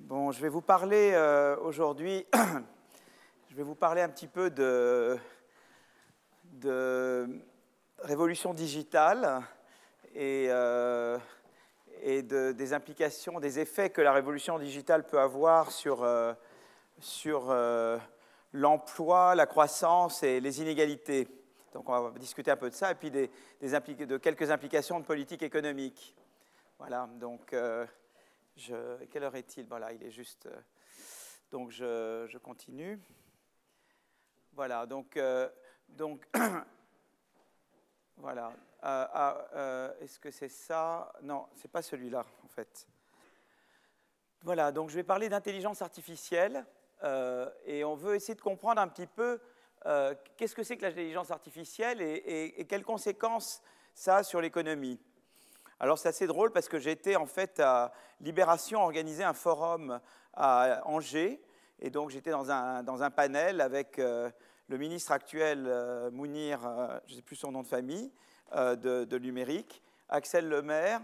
Bon, je vais vous parler aujourd'hui, je vais vous parler un petit peu de révolution digitale et des implications, des effets que la révolution digitale peut avoir sur l'emploi, la croissance et les inégalités. Donc on va discuter un peu de ça et puis de quelques implications de politique économique. Voilà, donc quelle heure est-il? Voilà, il est juste... donc je continue. Voilà, donc voilà. Est-ce que c'est ça? Non, c'est pas celui-là, en fait. Voilà, donc je vais parler d'intelligence artificielle et on veut essayer de comprendre un petit peu qu'est-ce que c'est que l'intelligence artificielle et quelles conséquences ça a sur l'économie. Alors c'est assez drôle parce que j'ai été en fait à Libération organiser un forum à Angers et donc j'étais dans un panel avec le ministre actuel Mounir, je ne sais plus son nom de famille, de numérique, Axel Lemaire,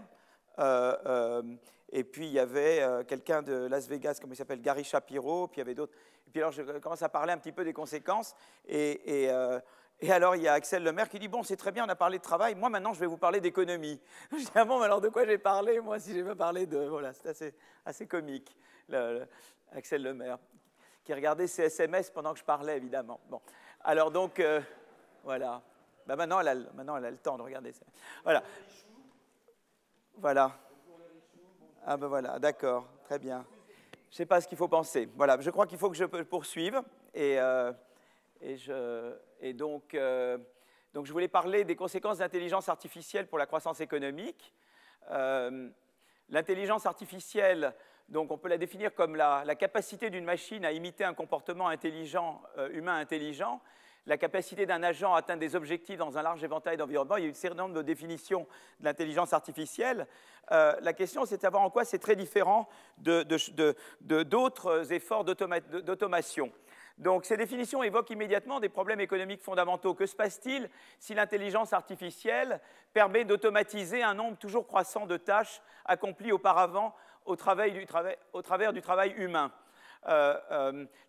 et puis il y avait quelqu'un de Las Vegas, comment il s'appelle, Gary Shapiro, puis il y avait d'autres. Et puis alors je commence à parler un petit peu des conséquences et alors, il y a Axel Lemaire qui dit « Bon, c'est très bien, on a parlé de travail. Moi, maintenant, je vais vous parler d'économie. » Je dis « Ah bon, mais alors de quoi j'ai parlé, moi, si j'ai pas parlé de... » Voilà, c'est assez comique, Axel Lemaire, qui regardait ses SMS pendant que je parlais, évidemment. Bon, alors donc, voilà. Ben, maintenant, elle a le temps de regarder ça. Voilà. Voilà. Ah ben voilà, d'accord, très bien. Je ne sais pas ce qu'il faut penser. Voilà, je crois qu'il faut que je poursuive Et donc, je voulais parler des conséquences d'intelligence artificielle pour la croissance économique. L'intelligence artificielle, donc on peut la définir comme la capacité d'une machine à imiter un comportement intelligent, humain intelligent, la capacité d'un agent à atteindre des objectifs dans un large éventail d'environnements. Il y a une série de définitions de l'intelligence artificielle. La question, c'est de savoir en quoi c'est très différent d'autres efforts d'automation. Donc, ces définitions évoquent immédiatement des problèmes économiques fondamentaux. Que se passe-t-il si l'intelligence artificielle permet d'automatiser un nombre toujours croissant de tâches accomplies auparavant au travers du travail humain?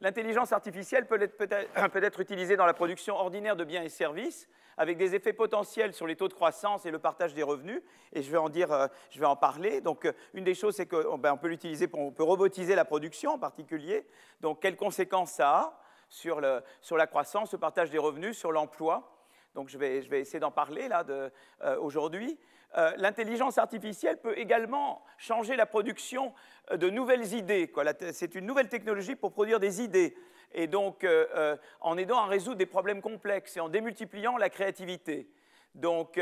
L'intelligence artificielle peut être utilisée dans la production ordinaire de biens et services, avec des effets potentiels sur les taux de croissance et le partage des revenus, et je vais en parler. Donc, une des choses, c'est qu'on peut l'utiliser, on peut robotiser la production en particulier. Donc, quelles conséquences ça a sur la croissance, le partage des revenus, sur l'emploi? Donc, je vais essayer d'en parler là aujourd'hui. L'intelligence artificielle peut également changer la production de nouvelles idées. C'est une nouvelle technologie pour produire des idées. Et donc, en aidant à résoudre des problèmes complexes et en démultipliant la créativité. Donc,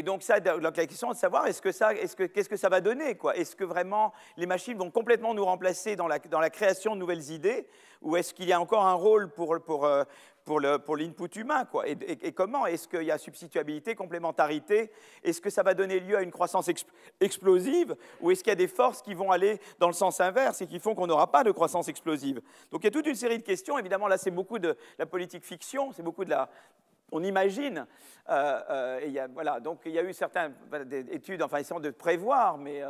donc la question est de savoir qu'est-ce que ça va donner, quoi. Est-ce que vraiment les machines vont complètement nous remplacer dans la création de nouvelles idées, ou est-ce qu'il y a encore un rôle pour l'input humain, quoi. Et comment? Est-ce qu'il y a substituabilité, complémentarité? Est-ce que ça va donner lieu à une croissance explosive, ou est-ce qu'il y a des forces qui vont aller dans le sens inverse et qui font qu'on n'aura pas de croissance explosive? Donc il y a toute une série de questions. Évidemment, là, c'est beaucoup de la politique fiction, c'est beaucoup de la... On imagine, voilà, donc il y a eu certaines études, enfin, essayant de prévoir, mais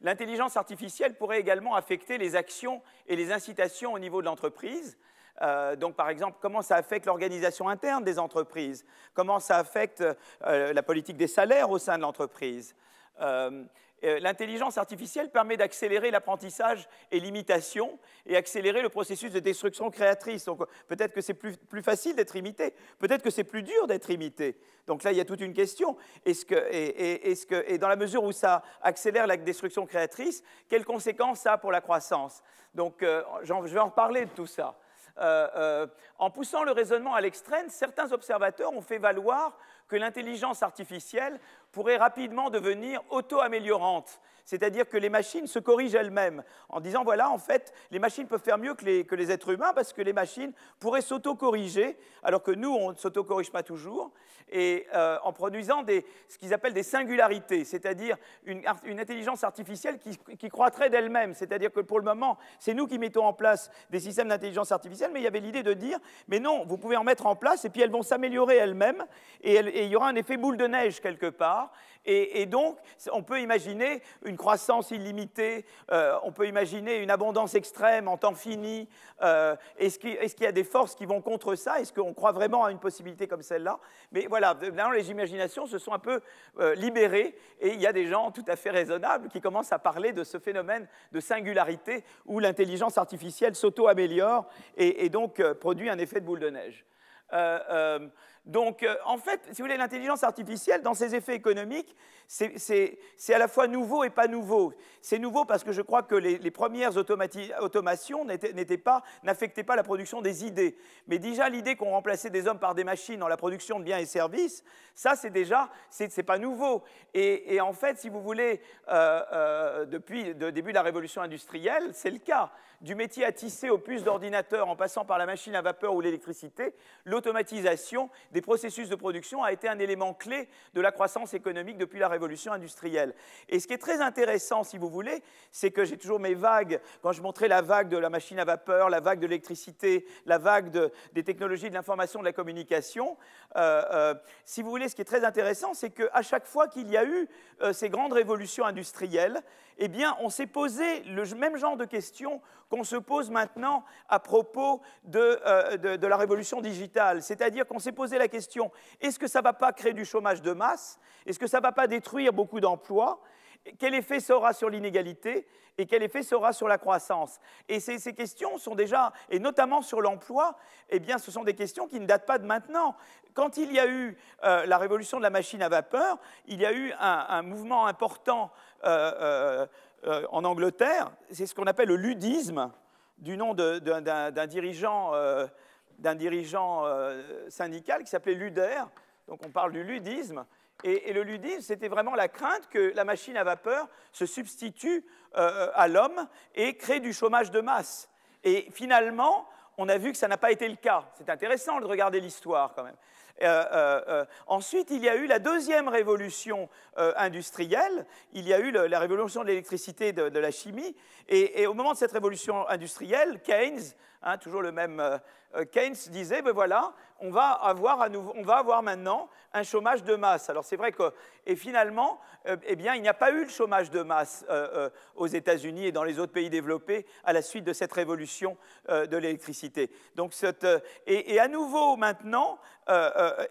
l'intelligence artificielle pourrait également affecter les actions et les incitations au niveau de l'entreprise. Donc, par exemple, comment ça affecte l'organisation interne des entreprises? Comment ça affecte la politique des salaires au sein de l'entreprise? L'intelligence artificielle permet d'accélérer l'apprentissage et l'imitation et accélérer le processus de destruction créatrice. Donc, peut-être que c'est plus facile d'être imité, peut-être que c'est plus dur d'être imité. Donc là, il y a toute une question. Et dans la mesure où ça accélère la destruction créatrice, quelles conséquences ça a pour la croissance? Donc, je vais en reparler de tout ça. En poussant le raisonnement à l'extrême, certains observateurs ont fait valoir que l'intelligence artificielle pourrait rapidement devenir auto-améliorante, c'est-à-dire que les machines se corrigent elles-mêmes, en disant, voilà, en fait, les machines peuvent faire mieux que les êtres humains parce que les machines pourraient s'auto-corriger, alors que nous, on ne s'auto-corrige pas toujours, et en produisant ce qu'ils appellent des singularités, c'est-à-dire une intelligence artificielle qui croîtrait d'elle-même, c'est-à-dire que pour le moment, c'est nous qui mettons en place des systèmes d'intelligence artificielle, mais il y avait l'idée de dire, mais non, vous pouvez en mettre en place, et puis elles vont s'améliorer elles-mêmes, et il y aura un effet boule de neige quelque part, part. Et donc, on peut imaginer une croissance illimitée, on peut imaginer une abondance extrême en temps fini. Est-ce qu'il y a des forces qui vont contre ça? Est-ce qu'on croit vraiment à une possibilité comme celle-là? Mais voilà, maintenant, les imaginations se sont un peu libérées, et il y a des gens tout à fait raisonnables qui commencent à parler de ce phénomène de singularité où l'intelligence artificielle s'auto-améliore et donc produit un effet de boule de neige. Donc, en fait, si vous voulez, l'intelligence artificielle, dans ses effets économiques, c'est à la fois nouveau et pas nouveau. C'est nouveau parce que je crois que les premières automations n'affectaient pas la production des idées. Mais déjà, l'idée qu'on remplaçait des hommes par des machines dans la production de biens et services, ça, c'est pas nouveau. Et en fait, si vous voulez, depuis le début de la révolution industrielle, c'est le cas. Du métier à tisser aux puces d'ordinateur en passant par la machine à vapeur ou l'électricité, l'automatisation des processus de production a été un élément clé de la croissance économique depuis la révolution industrielle. Et ce qui est très intéressant, si vous voulez, c'est que j'ai toujours mes vagues, quand je montrais la vague de la machine à vapeur, la vague de l'électricité, la vague des technologies de l'information et de la communication, si vous voulez, ce qui est très intéressant, c'est qu'à chaque fois qu'il y a eu ces grandes révolutions industrielles, eh bien, on s'est posé le même genre de questions qu'on se pose maintenant à propos de la révolution digitale. C'est-à-dire qu'on s'est posé la question, est-ce que ça ne va pas créer du chômage de masse? Est-ce que ça ne va pas détruire beaucoup d'emplois? Quel effet ça aura sur l'inégalité? Et quel effet ça aura sur la croissance? Et ces questions sont déjà, et notamment sur l'emploi, eh bien, ce sont des questions qui ne datent pas de maintenant. Quand il y a eu la révolution de la machine à vapeur, il y a eu un mouvement important en Angleterre, c'est ce qu'on appelle le ludisme, du nom d'un dirigeant, syndical qui s'appelait Luder. Donc on parle du ludisme. Et le ludisme, c'était vraiment la crainte que la machine à vapeur se substitue à l'homme et crée du chômage de masse. Et finalement, on a vu que ça n'a pas été le cas. C'est intéressant de regarder l'histoire quand même. Ensuite, il y a eu la deuxième révolution industrielle. Il y a eu la révolution de l'électricité, de la chimie. Et au moment de cette révolution industrielle, Keynes, toujours le même Keynes, disait, ben voilà, on va avoir maintenant un chômage de masse. Alors c'est vrai que, et finalement, eh bien, il n'y a pas eu le chômage de masse aux États-Unis et dans les autres pays développés à la suite de cette révolution de l'électricité. Donc, et à nouveau maintenant,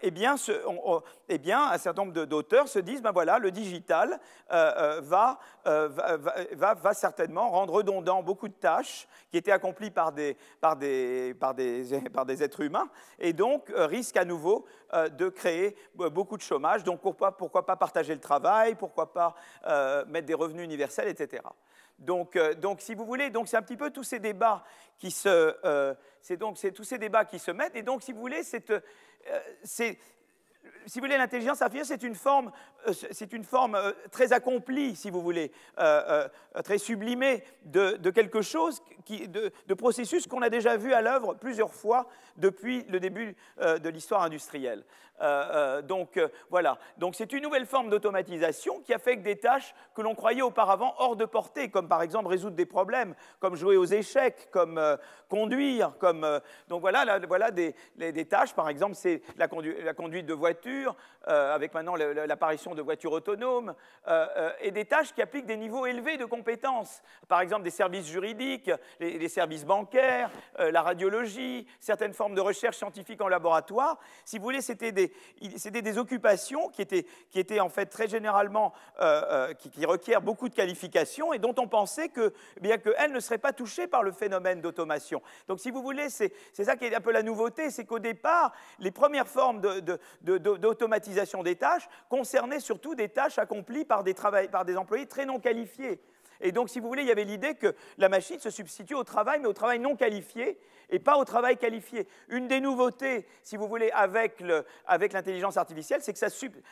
eh bien, un certain nombre d'auteurs se disent, ben voilà, le digital va certainement rendre redondant beaucoup de tâches qui étaient accomplies par des êtres humains, et donc risque à nouveau de créer beaucoup de chômage. Donc pourquoi pas partager le travail, pourquoi pas mettre des revenus universels, etc. Donc si vous voulez, c'est un petit peu tous ces débats qui se mettent. Et donc, si vous voulez, si vous voulez, l'intelligence artificielle, c'est une forme très accomplie, si vous voulez, très sublimée de quelque chose, de processus qu'on a déjà vu à l'œuvre plusieurs fois depuis le début de l'histoire industrielle. Voilà. Donc c'est une nouvelle forme d'automatisation qui affecte des tâches que l'on croyait auparavant hors de portée, comme par exemple résoudre des problèmes, comme jouer aux échecs, comme conduire, donc voilà des tâches, par exemple, c'est la conduite de voiture, avec maintenant l'apparition de voitures autonomes, et des tâches qui appliquent des niveaux élevés de compétences, par exemple des services juridiques, les services bancaires, la radiologie, certaines formes de recherche scientifique en laboratoire. Si vous voulez, c'était des occupations qui étaient en fait très généralement, qui requièrent beaucoup de qualifications et dont on pensait qu'elles ne seraient pas touchées par le phénomène d'automation. Donc si vous voulez, c'est ça qui est un peu la nouveauté, c'est qu'au départ, les premières formes d'automatisation des tâches concernaient surtout des tâches accomplies par des employés très non qualifiés. Et donc, si vous voulez, il y avait l'idée que la machine se substitue au travail, mais au travail non qualifié et pas au travail qualifié. Une des nouveautés, si vous voulez, avec l'intelligence artificielle,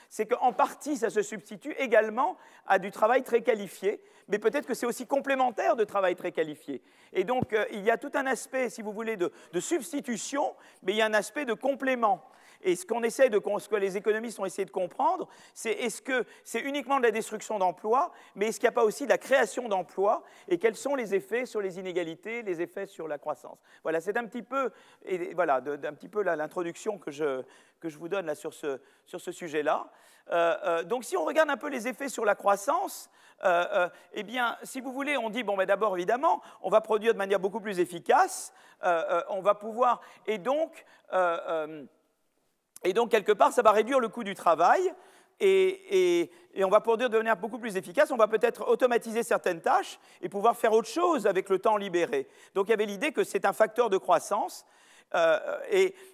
c'est qu'en partie, ça se substitue également à du travail très qualifié, mais peut-être que c'est aussi complémentaire de travail très qualifié. Et donc, il y a tout un aspect, si vous voulez, de substitution, mais il y a un aspect de complément. Et ce que les économistes ont essayé de comprendre, c'est est-ce que c'est uniquement de la destruction d'emplois, mais est-ce qu'il n'y a pas aussi de la création d'emplois, et quels sont les effets sur les inégalités, les effets sur la croissance. Voilà, c'est un petit peu, l'introduction que je vous donne là sur ce sujet-là. Donc si on regarde un peu les effets sur la croissance, eh bien, si vous voulez, on dit, bon, ben, d'abord, évidemment, on va produire de manière beaucoup plus efficace, on va pouvoir, et donc, quelque part, ça va réduire le coût du travail, et on va produire de manière beaucoup plus efficace, on va peut-être automatiser certaines tâches et pouvoir faire autre chose avec le temps libéré. Donc il y avait l'idée que c'est un facteur de croissance.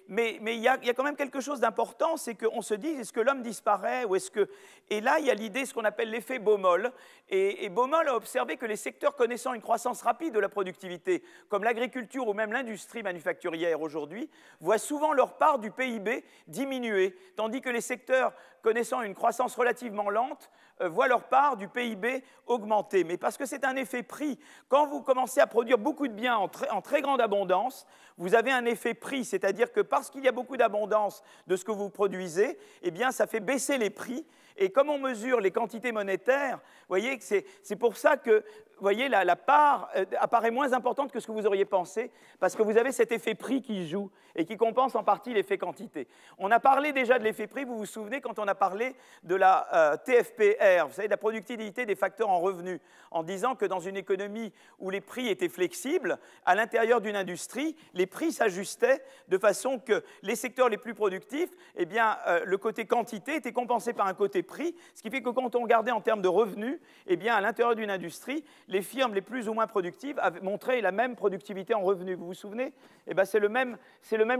Mais il y a quand même quelque chose d'important, c'est qu'on se dit, est-ce que l'homme disparaît ou est-ce que... Et là, il y a l'idée, ce qu'on appelle l'effet Baumol. Et Baumol a observé que les secteurs connaissant une croissance rapide de la productivité, comme l'agriculture ou même l'industrie manufacturière aujourd'hui, voient souvent leur part du PIB diminuer, tandis que les secteurs connaissant une croissance relativement lente voient leur part du PIB augmenter. Mais parce que c'est un effet prix. Quand vous commencez à produire beaucoup de biens en très grande abondance, vous avez un effet prix, c'est-à-dire que parce qu'il y a beaucoup d'abondance de ce que vous produisez, eh bien, ça fait baisser les prix. Et comme on mesure les quantités monétaires, vous voyez, c'est pour ça que vous voyez, la part apparaît moins importante que ce que vous auriez pensé, parce que vous avez cet effet prix qui joue et qui compense en partie l'effet quantité. On a parlé déjà de l'effet prix, vous vous souvenez, quand on a parlé de la TFPR, vous savez, de la productivité des facteurs en revenus, en disant que dans une économie où les prix étaient flexibles, à l'intérieur d'une industrie, les prix s'ajustaient de façon que les secteurs les plus productifs, eh bien, le côté quantité était compensé par un côté prix, ce qui fait que quand on regardait en termes de revenus, eh bien, à l'intérieur d'une industrie, les firmes les plus ou moins productives avaient montré la même productivité en revenus. Vous vous souvenez? Eh bien, c'est le même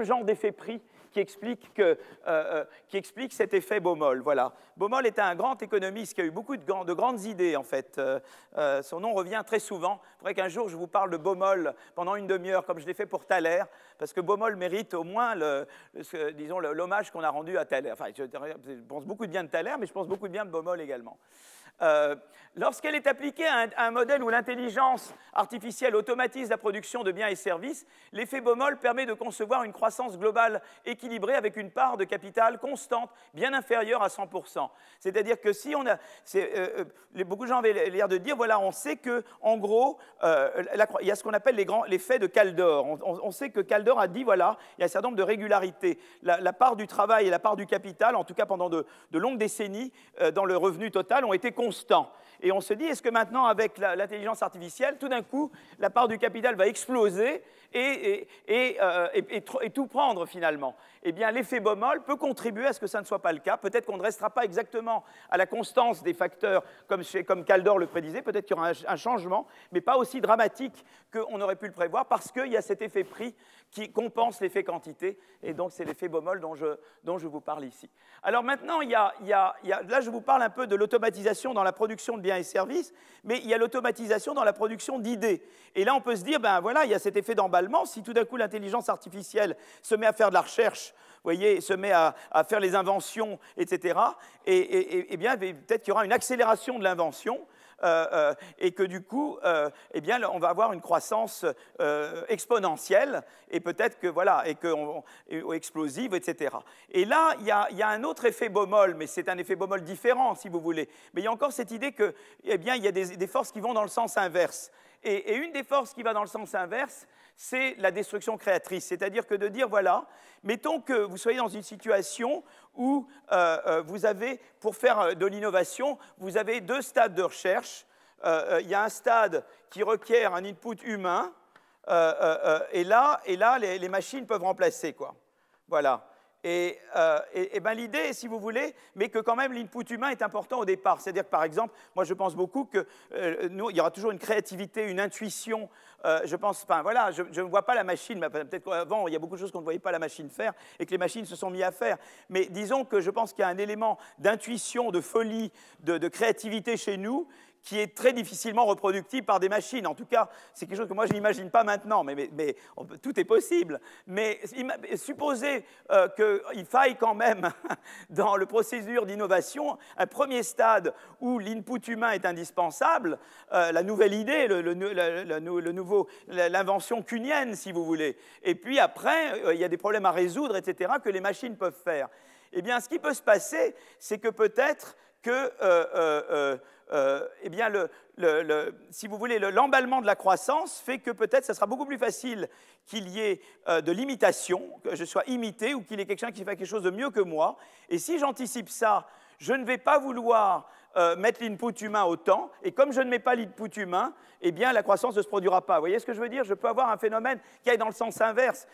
genre d'effet prix qui explique cet effet Baumol. Voilà. Baumol était un grand économiste qui a eu beaucoup de grandes idées, en fait. Son nom revient très souvent. Il faudrait qu'un jour, je vous parle de Baumol pendant une demi-heure, comme je l'ai fait pour Thaler, parce que Baumol mérite au moins, disons, l'hommage qu'on a rendu à Thaler. Enfin, je pense beaucoup de bien de Thaler, mais je pense beaucoup de bien de Baumol également. Lorsqu'elle est appliquée à un modèle où l'intelligence artificielle automatise la production de biens et services, l'effet Baumol permet de concevoir une croissance globale équilibrée avec une part de capital constante, bien inférieure à 100%. C'est-à-dire que si on a... beaucoup de gens avaient l'air de dire, voilà, on sait qu'en gros, il y a ce qu'on appelle l'effet de Kaldor. On sait que Kaldor a dit, voilà, il y a un certain nombre de régularités. La part du travail et la part du capital, en tout cas pendant de longues décennies, dans le revenu total, ont été constants. Et on se dit, est-ce que maintenant, avec l'intelligence artificielle, tout d'un coup, la part du capital va exploser et tout prendre finalement? Eh bien, l'effet Baumol peut contribuer à ce que ça ne soit pas le cas. Peut-être qu'on ne restera pas exactement à la constance des facteurs comme Kaldor le prédisait. Peut-être qu'il y aura un changement, mais pas aussi dramatique qu'on aurait pu le prévoir, parce qu'il y a cet effet prix qui compense l'effet quantité. Et donc, c'est l'effet Baumol dont je vous parle ici. Alors maintenant, là, je vous parle un peu de l'automatisation dans la production de biens et services, mais il y a l'automatisation dans la production d'idées. Et là, on peut se dire, ben voilà, il y a cet effet d'emballement. Si tout d'un coup, l'intelligence artificielle se met à faire de la recherche, vous voyez, se met à faire les inventions, etc., et bien, peut-être qu'il y aura une accélération de l'invention, et que du coup, eh bien, on va avoir une croissance exponentielle, et peut-être que, voilà, explosive, etc. Et là, il y a un autre effet Baumol, mais c'est un effet Baumol différent, si vous voulez. Mais il y a encore cette idée que, eh bien, il y a des forces qui vont dans le sens inverse. Et une des forces qui va dans le sens inverse, c'est la destruction créatrice. C'est-à-dire que de dire, voilà, mettons que vous soyez dans une situation où vous avez, pour faire de l'innovation, vous avez deux stades de recherche. Il y a un stade qui requiert un input humain, et là les machines peuvent remplacer, quoi. Voilà. Et ben, l'idée, si vous voulez, mais que quand même l'input humain est important au départ. C'est-à-dire que, par exemple, moi je pense beaucoup qu'il y aura toujours une créativité, une intuition. Je pense, enfin voilà, je ne vois pas la machine, peut-être qu'avant il y a beaucoup de choses qu'on ne voyait pas la machine faire et que les machines se sont mises à faire. Mais disons que je pense qu'il y a un élément d'intuition, de folie, de créativité chez nous qui est très difficilement reproductible par des machines. En tout cas, c'est quelque chose que moi, je n'imagine pas maintenant, mais tout est possible. Mais supposez qu'il faille quand même, dans le procédure d'innovation, un premier stade où l'input humain est indispensable, la nouvelle idée, l'invention kuhnienne, si vous voulez. Et puis après, il y a des problèmes à résoudre, etc., que les machines peuvent faire. Eh bien, ce qui peut se passer, c'est que peut-être que eh bien, si vous voulez, l'emballement de la croissance fait que peut-être ça sera beaucoup plus facile qu'il y ait de l'imitation, que je sois imité ou qu'il y ait quelqu'un qui fait quelque chose de mieux que moi. Et si j'anticipe ça, je ne vais pas vouloir mettre l'input humain autant, et comme je ne mets pas l'input humain, eh bien la croissance ne se produira pas. Vous voyez ce que je veux dire? Je peux avoir un phénomène qui aille dans le sens inverse.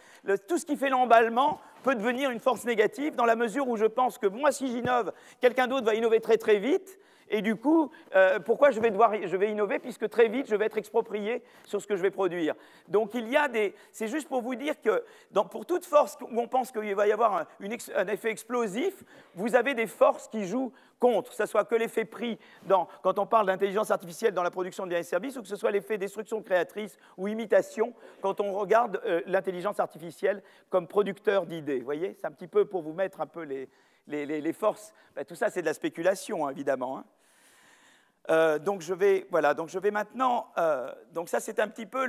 Tout ce qui fait l'emballement peut devenir une force négative dans la mesure où je pense que moi, si j'innove, quelqu'un d'autre va innover très très vite, et du coup, pourquoi je vais innover puisque très vite, je vais être exproprié sur ce que je vais produire. Donc, c'est juste pour vous dire que pour toute force où on pense qu'il va y avoir un effet explosif, vous avez des forces qui jouent contre, que ce soit que l'effet prix quand on parle d'intelligence artificielle dans la production de biens et services, ou que ce soit l'effet destruction créatrice ou imitation quand on regarde l'intelligence artificielle comme producteur d'idées. Vous voyez, c'est un petit peu pour vous mettre un peu les forces. Ben, tout ça, c'est de la spéculation, hein, évidemment. Hein. Donc je vais maintenant. Donc ça, c'est un petit peu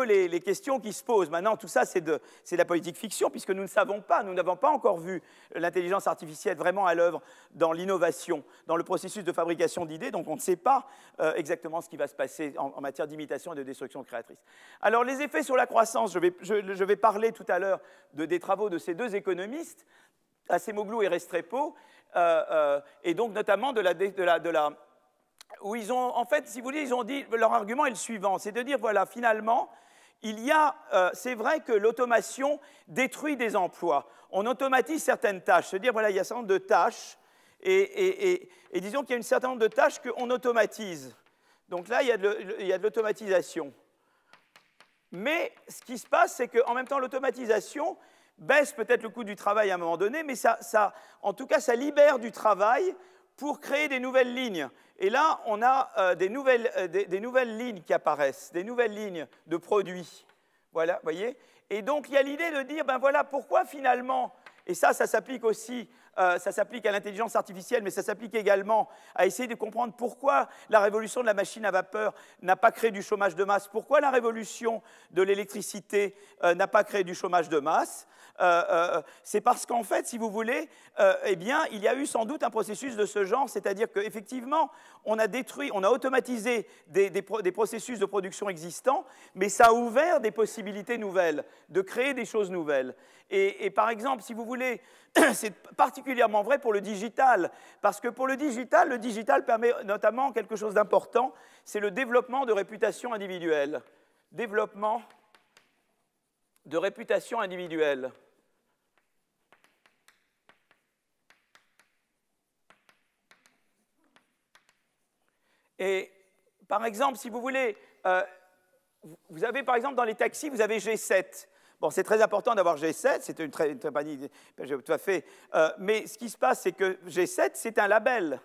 les questions qui se posent. Maintenant, tout ça, c'est de la politique fiction, puisque nous ne savons pas, nous n'avons pas encore vu l'intelligence artificielle vraiment à l'œuvre dans l'innovation, dans le processus de fabrication d'idées, donc on ne sait pas exactement ce qui va se passer en matière d'imitation et de destruction créatrice. Alors, les effets sur la croissance, je vais parler tout à l'heure des travaux de ces deux économistes, Acemoglu et Restrepo, et donc notamment où ils ont, en fait, si vous voulez, ils ont dit, leur argument est le suivant, c'est de dire, voilà, finalement, c'est vrai que l'automation détruit des emplois. On automatise certaines tâches, c'est-à-dire, voilà, il y a un certain nombre de tâches, et disons qu'il y a un certain nombre de tâches qu'on automatise. Donc là, il y a de l'automatisation. Mais ce qui se passe, c'est qu'en même temps, l'automatisation baisse peut-être le coût du travail à un moment donné, mais en tout cas, ça libère du travail pour créer des nouvelles lignes. Et là, on a des nouvelles lignes qui apparaissent, des nouvelles lignes de produits. Voilà, vous voyez? Et donc, il y a l'idée de dire, ben voilà, pourquoi finalement, et ça s'applique aussi, ça s'applique à l'intelligence artificielle, mais ça s'applique également à essayer de comprendre pourquoi la révolution de la machine à vapeur n'a pas créé du chômage de masse, pourquoi la révolution de l'électricité n'a pas créé du chômage de masse. C'est parce qu'en fait, si vous voulez, eh bien, il y a eu sans doute un processus de ce genre, c'est-à-dire qu'effectivement, on a automatisé des processus de production existants, mais ça a ouvert des possibilités nouvelles, de créer des choses nouvelles. Et par exemple, si vous voulez, c'est particulièrement vrai pour le digital, parce que pour le digital permet notamment quelque chose d'important, c'est le développement de réputation individuelle. Développement de réputation individuelle. Et par exemple, si vous voulez, vous avez par exemple dans les taxis, vous avez G7. Bon, c'est très important d'avoir G7, c'est une compagnie, tout à fait. Mais ce qui se passe, c'est que G7, c'est un label.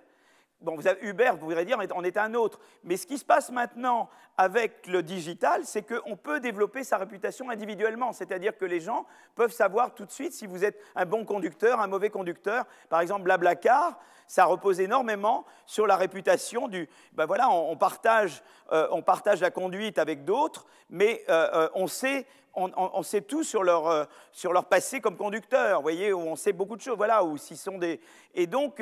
Bon, vous avez Uber, vous pourrez dire, on est un autre. Mais ce qui se passe maintenant avec le digital, c'est qu'on peut développer sa réputation individuellement. C'est-à-dire que les gens peuvent savoir tout de suite si vous êtes un bon conducteur, un mauvais conducteur. Par exemple, Blablacar, ça repose énormément sur la réputation du... Ben voilà, on partage la conduite avec d'autres, mais on sait tout sur leur passé comme conducteur, vous voyez, où on sait beaucoup de choses, voilà, où s'ils sont des... Et donc,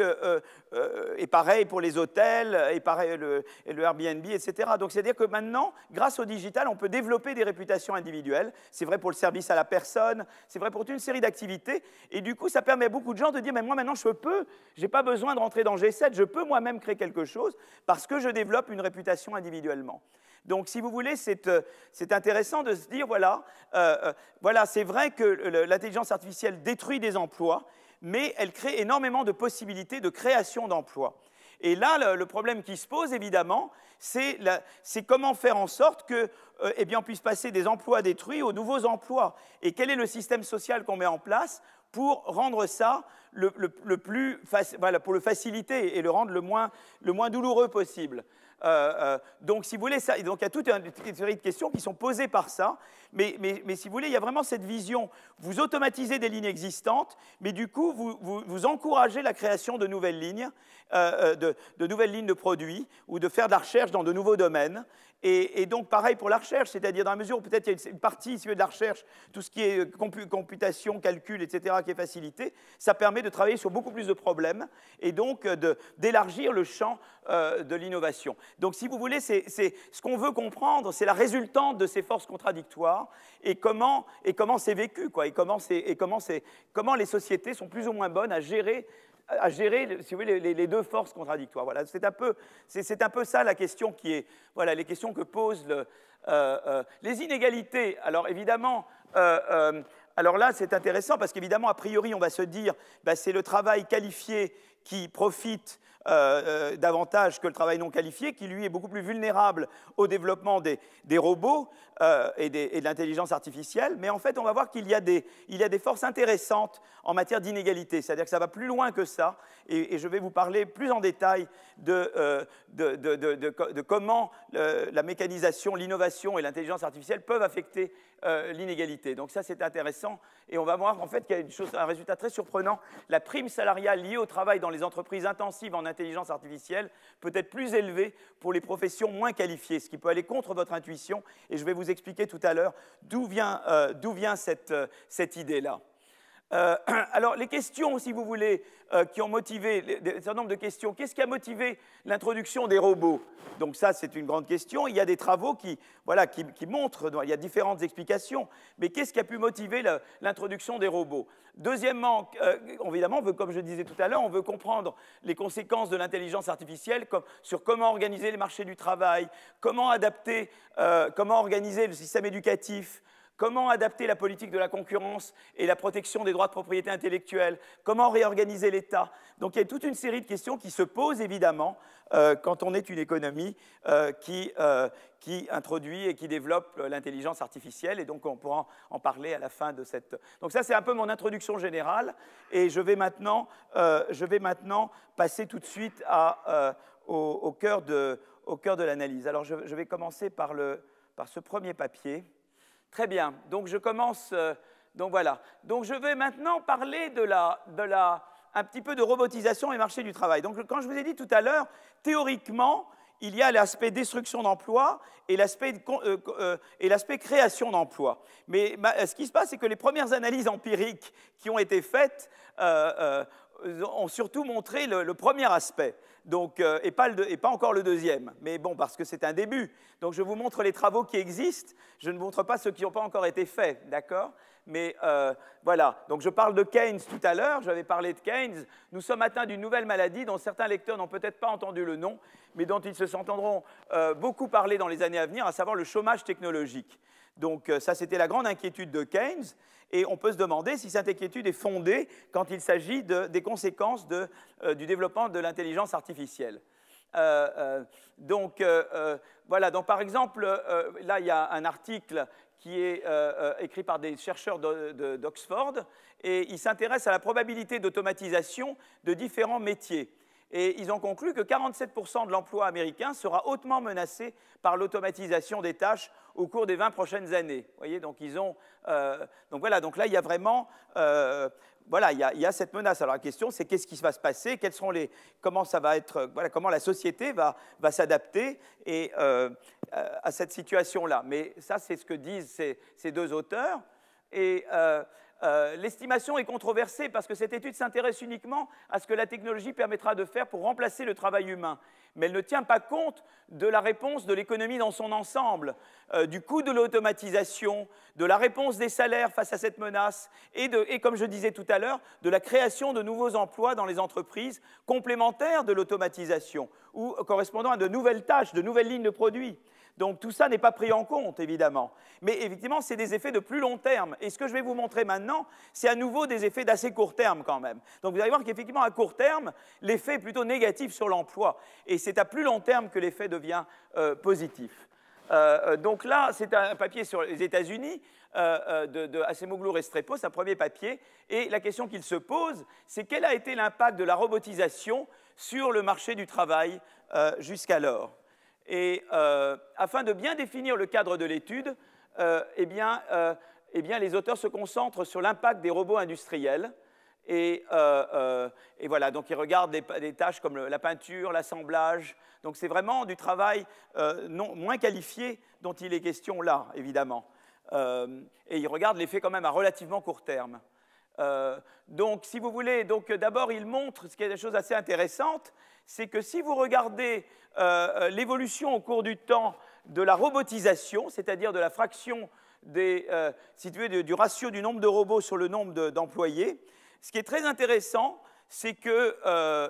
et pareil pour les hôtels, et pareil le Airbnb, etc. Donc, c'est-à-dire que maintenant, grâce au digital, on peut développer des réputations individuelles. C'est vrai pour le service à la personne, c'est vrai pour toute une série d'activités. Et du coup, ça permet à beaucoup de gens de dire, mais moi, maintenant, je n'ai pas besoin de rentrer dans G7, je peux moi-même créer quelque chose parce que je développe une réputation individuellement. Donc, si vous voulez, c'est intéressant de se dire, voilà, c'est vrai que l'intelligence artificielle détruit des emplois, mais elle crée énormément de possibilités de création d'emplois. Et là, le problème qui se pose, évidemment, c'est comment faire en sorte que, eh bien, on puisse passer des emplois détruits aux nouveaux emplois. Et quel est le système social qu'on met en place pour rendre ça voilà, pour le faciliter et le rendre le moins douloureux possible. Donc, si vous voulez, donc il y a toute une série de questions qui sont posées par ça, mais si vous voulez, il y a vraiment cette vision. Vous automatisez des lignes existantes, mais du coup, vous encouragez la création de nouvelles lignes, de nouvelles lignes de produits, ou de faire de la recherche dans de nouveaux domaines. Et donc, pareil pour la recherche, c'est-à-dire dans la mesure où peut-être il y a une partie de la recherche, tout ce qui est computation, calcul, etc., qui est facilité, ça permet de travailler sur beaucoup plus de problèmes et donc d'élargir le champ de l'innovation. Donc, si vous voulez, ce qu'on veut comprendre, c'est la résultante de ces forces contradictoires et comment c'est vécu, quoi, et comment les sociétés sont plus ou moins bonnes à gérer, si vous voulez, les deux forces contradictoires. Voilà, c'est un peu ça la question qui est, voilà, les questions que posent les inégalités. Alors évidemment, alors là c'est intéressant parce qu'évidemment a priori on va se dire, ben, c'est le travail qualifié qui profite davantage que le travail non qualifié, qui lui est beaucoup plus vulnérable au développement des robots et de l'intelligence artificielle. Mais en fait, on va voir qu'il y a des forces intéressantes en matière d'inégalité. C'est-à-dire que ça va plus loin que ça. Et je vais vous parler plus en détail de comment la mécanisation, l'innovation et l'intelligence artificielle peuvent affecter l'inégalité. Donc ça, c'est intéressant. Et on va voir en fait qu'il y a un résultat très surprenant. La prime salariale liée au travail dans les entreprises intensives en intelligence artificielle peut être plus élevée pour les professions moins qualifiées, ce qui peut aller contre votre intuition. Et je vais vous expliquer tout à l'heure d'où vient cette idée-là. Alors, les questions, si vous voulez, qui ont motivé, un certain nombre de questions. Qu'est-ce qui a motivé l'introduction des robots? Donc ça, c'est une grande question. Il y a des travaux qui montrent, il y a différentes explications, mais qu'est-ce qui a pu motiver l'introduction des robots? Deuxièmement, évidemment, comme je disais tout à l'heure, on veut comprendre les conséquences de l'intelligence artificielle sur comment organiser les marchés du travail, comment organiser le système éducatif, comment adapter la politique de la concurrence et la protection des droits de propriété intellectuelle, comment réorganiser l'État. Donc il y a toute une série de questions qui se posent évidemment quand on est une économie qui introduit et qui développe l'intelligence artificielle, et donc on pourra en parler à la fin de cette... Donc ça, c'est un peu mon introduction générale, et je vais maintenant passer tout de suite au cœur de l'analyse. Alors je vais commencer par ce premier papier. Très bien, donc je commence, donc voilà. Donc je vais maintenant parler un petit peu de robotisation et marché du travail. Donc quand je vous ai dit tout à l'heure, théoriquement, il y a l'aspect destruction d'emplois et l'aspect création d'emplois. Mais ce qui se passe, c'est que les premières analyses empiriques qui ont été faites ont surtout montré le premier aspect. Donc, et pas encore le deuxième, mais bon, parce que c'est un début. Donc je vous montre les travaux qui existent, je ne montre pas ceux qui n'ont pas encore été faits, d'accord? Mais voilà, donc je parle de Keynes tout à l'heure, j'avais parlé de Keynes. Nous sommes atteints d'une nouvelle maladie dont certains lecteurs n'ont peut-être pas entendu le nom, mais dont ils se entendront beaucoup parler dans les années à venir, à savoir le chômage technologique. Donc ça, c'était la grande inquiétude de Keynes. Et on peut se demander si cette inquiétude est fondée quand il s'agit des conséquences du développement de l'intelligence artificielle. Donc, voilà. Donc, par exemple, là, il y a un article qui est écrit par des chercheurs d'Oxford, et ils s'intéressent à la probabilité d'automatisation de différents métiers. Et ils ont conclu que 47% de l'emploi américain sera hautement menacé par l'automatisation des tâches au cours des 20 prochaines années. Vous voyez, donc donc voilà, donc là il y a vraiment, voilà, il y a cette menace. Alors la question, c'est qu'est-ce qui va se passer, comment ça va être, voilà, comment la société va s'adapter à cette situation-là. Mais ça, c'est ce que disent ces deux auteurs. Et l'estimation est controversée parce que cette étude s'intéresse uniquement à ce que la technologie permettra de faire pour remplacer le travail humain. Mais elle ne tient pas compte de la réponse de l'économie dans son ensemble, du coût de l'automatisation, de la réponse des salaires face à cette menace et, comme je disais tout à l'heure, de la création de nouveaux emplois dans les entreprises complémentaires de l'automatisation ou correspondant à de nouvelles tâches, de nouvelles lignes de produits. Donc tout ça n'est pas pris en compte, évidemment. Mais effectivement, c'est des effets de plus long terme. Et ce que je vais vous montrer maintenant, c'est à nouveau des effets d'assez court terme quand même. Donc vous allez voir qu'effectivement, à court terme, l'effet est plutôt négatif sur l'emploi. Et c'est à plus long terme que l'effet devient positif. Donc là, c'est un papier sur les États-Unis de Acemoglu Restrepo, c'est un premier papier. Et la question qu'il se pose, c'est quel a été l'impact de la robotisation sur le marché du travail jusqu'alors. Et afin de bien définir le cadre de l'étude, eh bien, les auteurs se concentrent sur l'impact des robots industriels. Et voilà, donc ils regardent des tâches comme la peinture, l'assemblage. Donc c'est vraiment du travail moins qualifié dont il est question là, évidemment. Et ils regardent l'effet quand même à relativement court terme. Donc, si vous voulez, d'abord, il montre ce qui est des choses assez intéressantes, c'est que si vous regardez l'évolution au cours du temps de la robotisation, c'est-à-dire de la fraction du ratio du nombre de robots sur le nombre d'employés, ce qui est très intéressant, c'est que,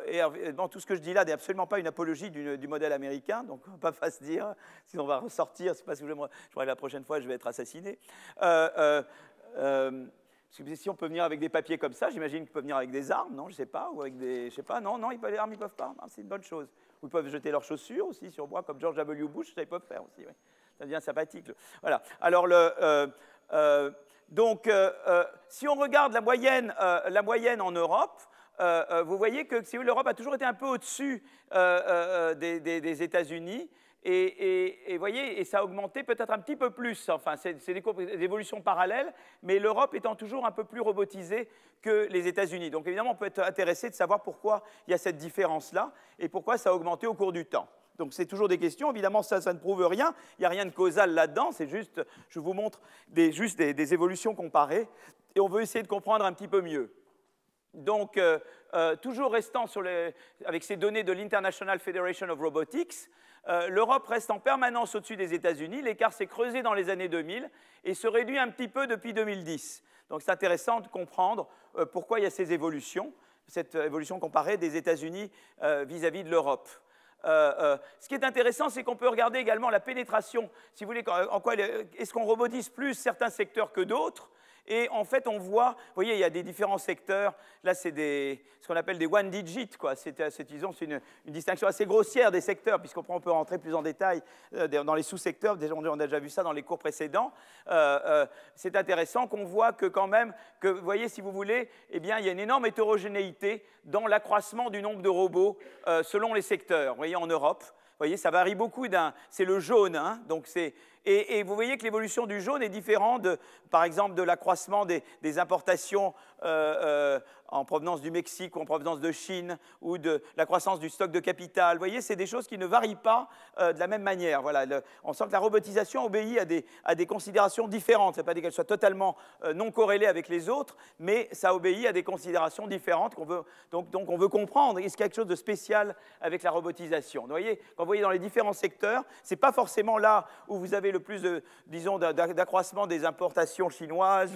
et bon, tout ce que je dis là n'est absolument pas une apologie du modèle américain, donc on ne va pas se dire, si on va ressortir, c'est parce que je crois que la prochaine fois je vais être assassiné. Si on peut venir avec des papiers comme ça, j'imagine qu'ils peuvent venir avec des armes, non, je ne sais pas, ou avec des, je sais pas, non, les armes, ils ne peuvent pas, c'est une bonne chose. Ou ils peuvent jeter leurs chaussures aussi sur moi, comme George W. Bush, ça ils peuvent faire aussi, oui. Ça devient sympathique. Voilà, alors si on regarde la moyenne en Europe, vous voyez que l'Europe a toujours été un peu au-dessus des États-Unis. Et voyez, et ça a augmenté peut-être un petit peu plus. Enfin, c'est des évolutions parallèles, mais l'Europe étant toujours un peu plus robotisée que les États-Unis. Donc évidemment, on peut être intéressé de savoir pourquoi il y a cette différence-là et pourquoi ça a augmenté au cours du temps. Donc c'est toujours des questions. Évidemment, ça ne prouve rien. Il n'y a rien de causal là-dedans. C'est juste, je vous montre juste des évolutions comparées. Et on veut essayer de comprendre un petit peu mieux. Donc, toujours restant avec ces données de l'International Federation of Robotics, l'Europe reste en permanence au-dessus des États-Unis. L'écart s'est creusé dans les années 2000 et se réduit un petit peu depuis 2010. Donc, c'est intéressant de comprendre pourquoi il y a ces évolutions, cette évolution comparée des États-Unis vis-à-vis de l'Europe. Ce qui est intéressant, c'est qu'on peut regarder également la pénétration. Si vous voulez, en quoi est-ce qu'on robotise plus certains secteurs que d'autres? Et en fait, on voit, vous voyez, il y a des différents secteurs. Là, c'est ce qu'on appelle des one digit, quoi. C'est une distinction assez grossière des secteurs, puisqu'on peut rentrer plus en détail dans les sous-secteurs. Déjà, on a déjà vu ça dans les cours précédents. C'est intéressant qu'on voit que quand même, vous voyez, si vous voulez, eh bien, il y a une énorme hétérogénéité dans l'accroissement du nombre de robots selon les secteurs. Vous voyez, en Europe. Vous voyez, ça varie beaucoup. C'est le jaune, hein, donc et vous voyez que l'évolution du jaune est différente, par exemple, de l'accroissement des importations en provenance du Mexique ou en provenance de Chine, ou de la croissance du stock de capital. Vous voyez, c'est des choses qui ne varient pas de la même manière. Voilà, on sent que la robotisation obéit à des considérations différentes. Ça ne veut pas dire qu'elle soit totalement non corrélée avec les autres, mais ça obéit à des considérations différentes donc on veut comprendre. Est-ce qu'il y a quelque chose de spécial avec la robotisation? Vous voyez, quand vous voyez dans les différents secteurs, ce n'est pas forcément là où vous avez le plus d'accroissement des importations chinoises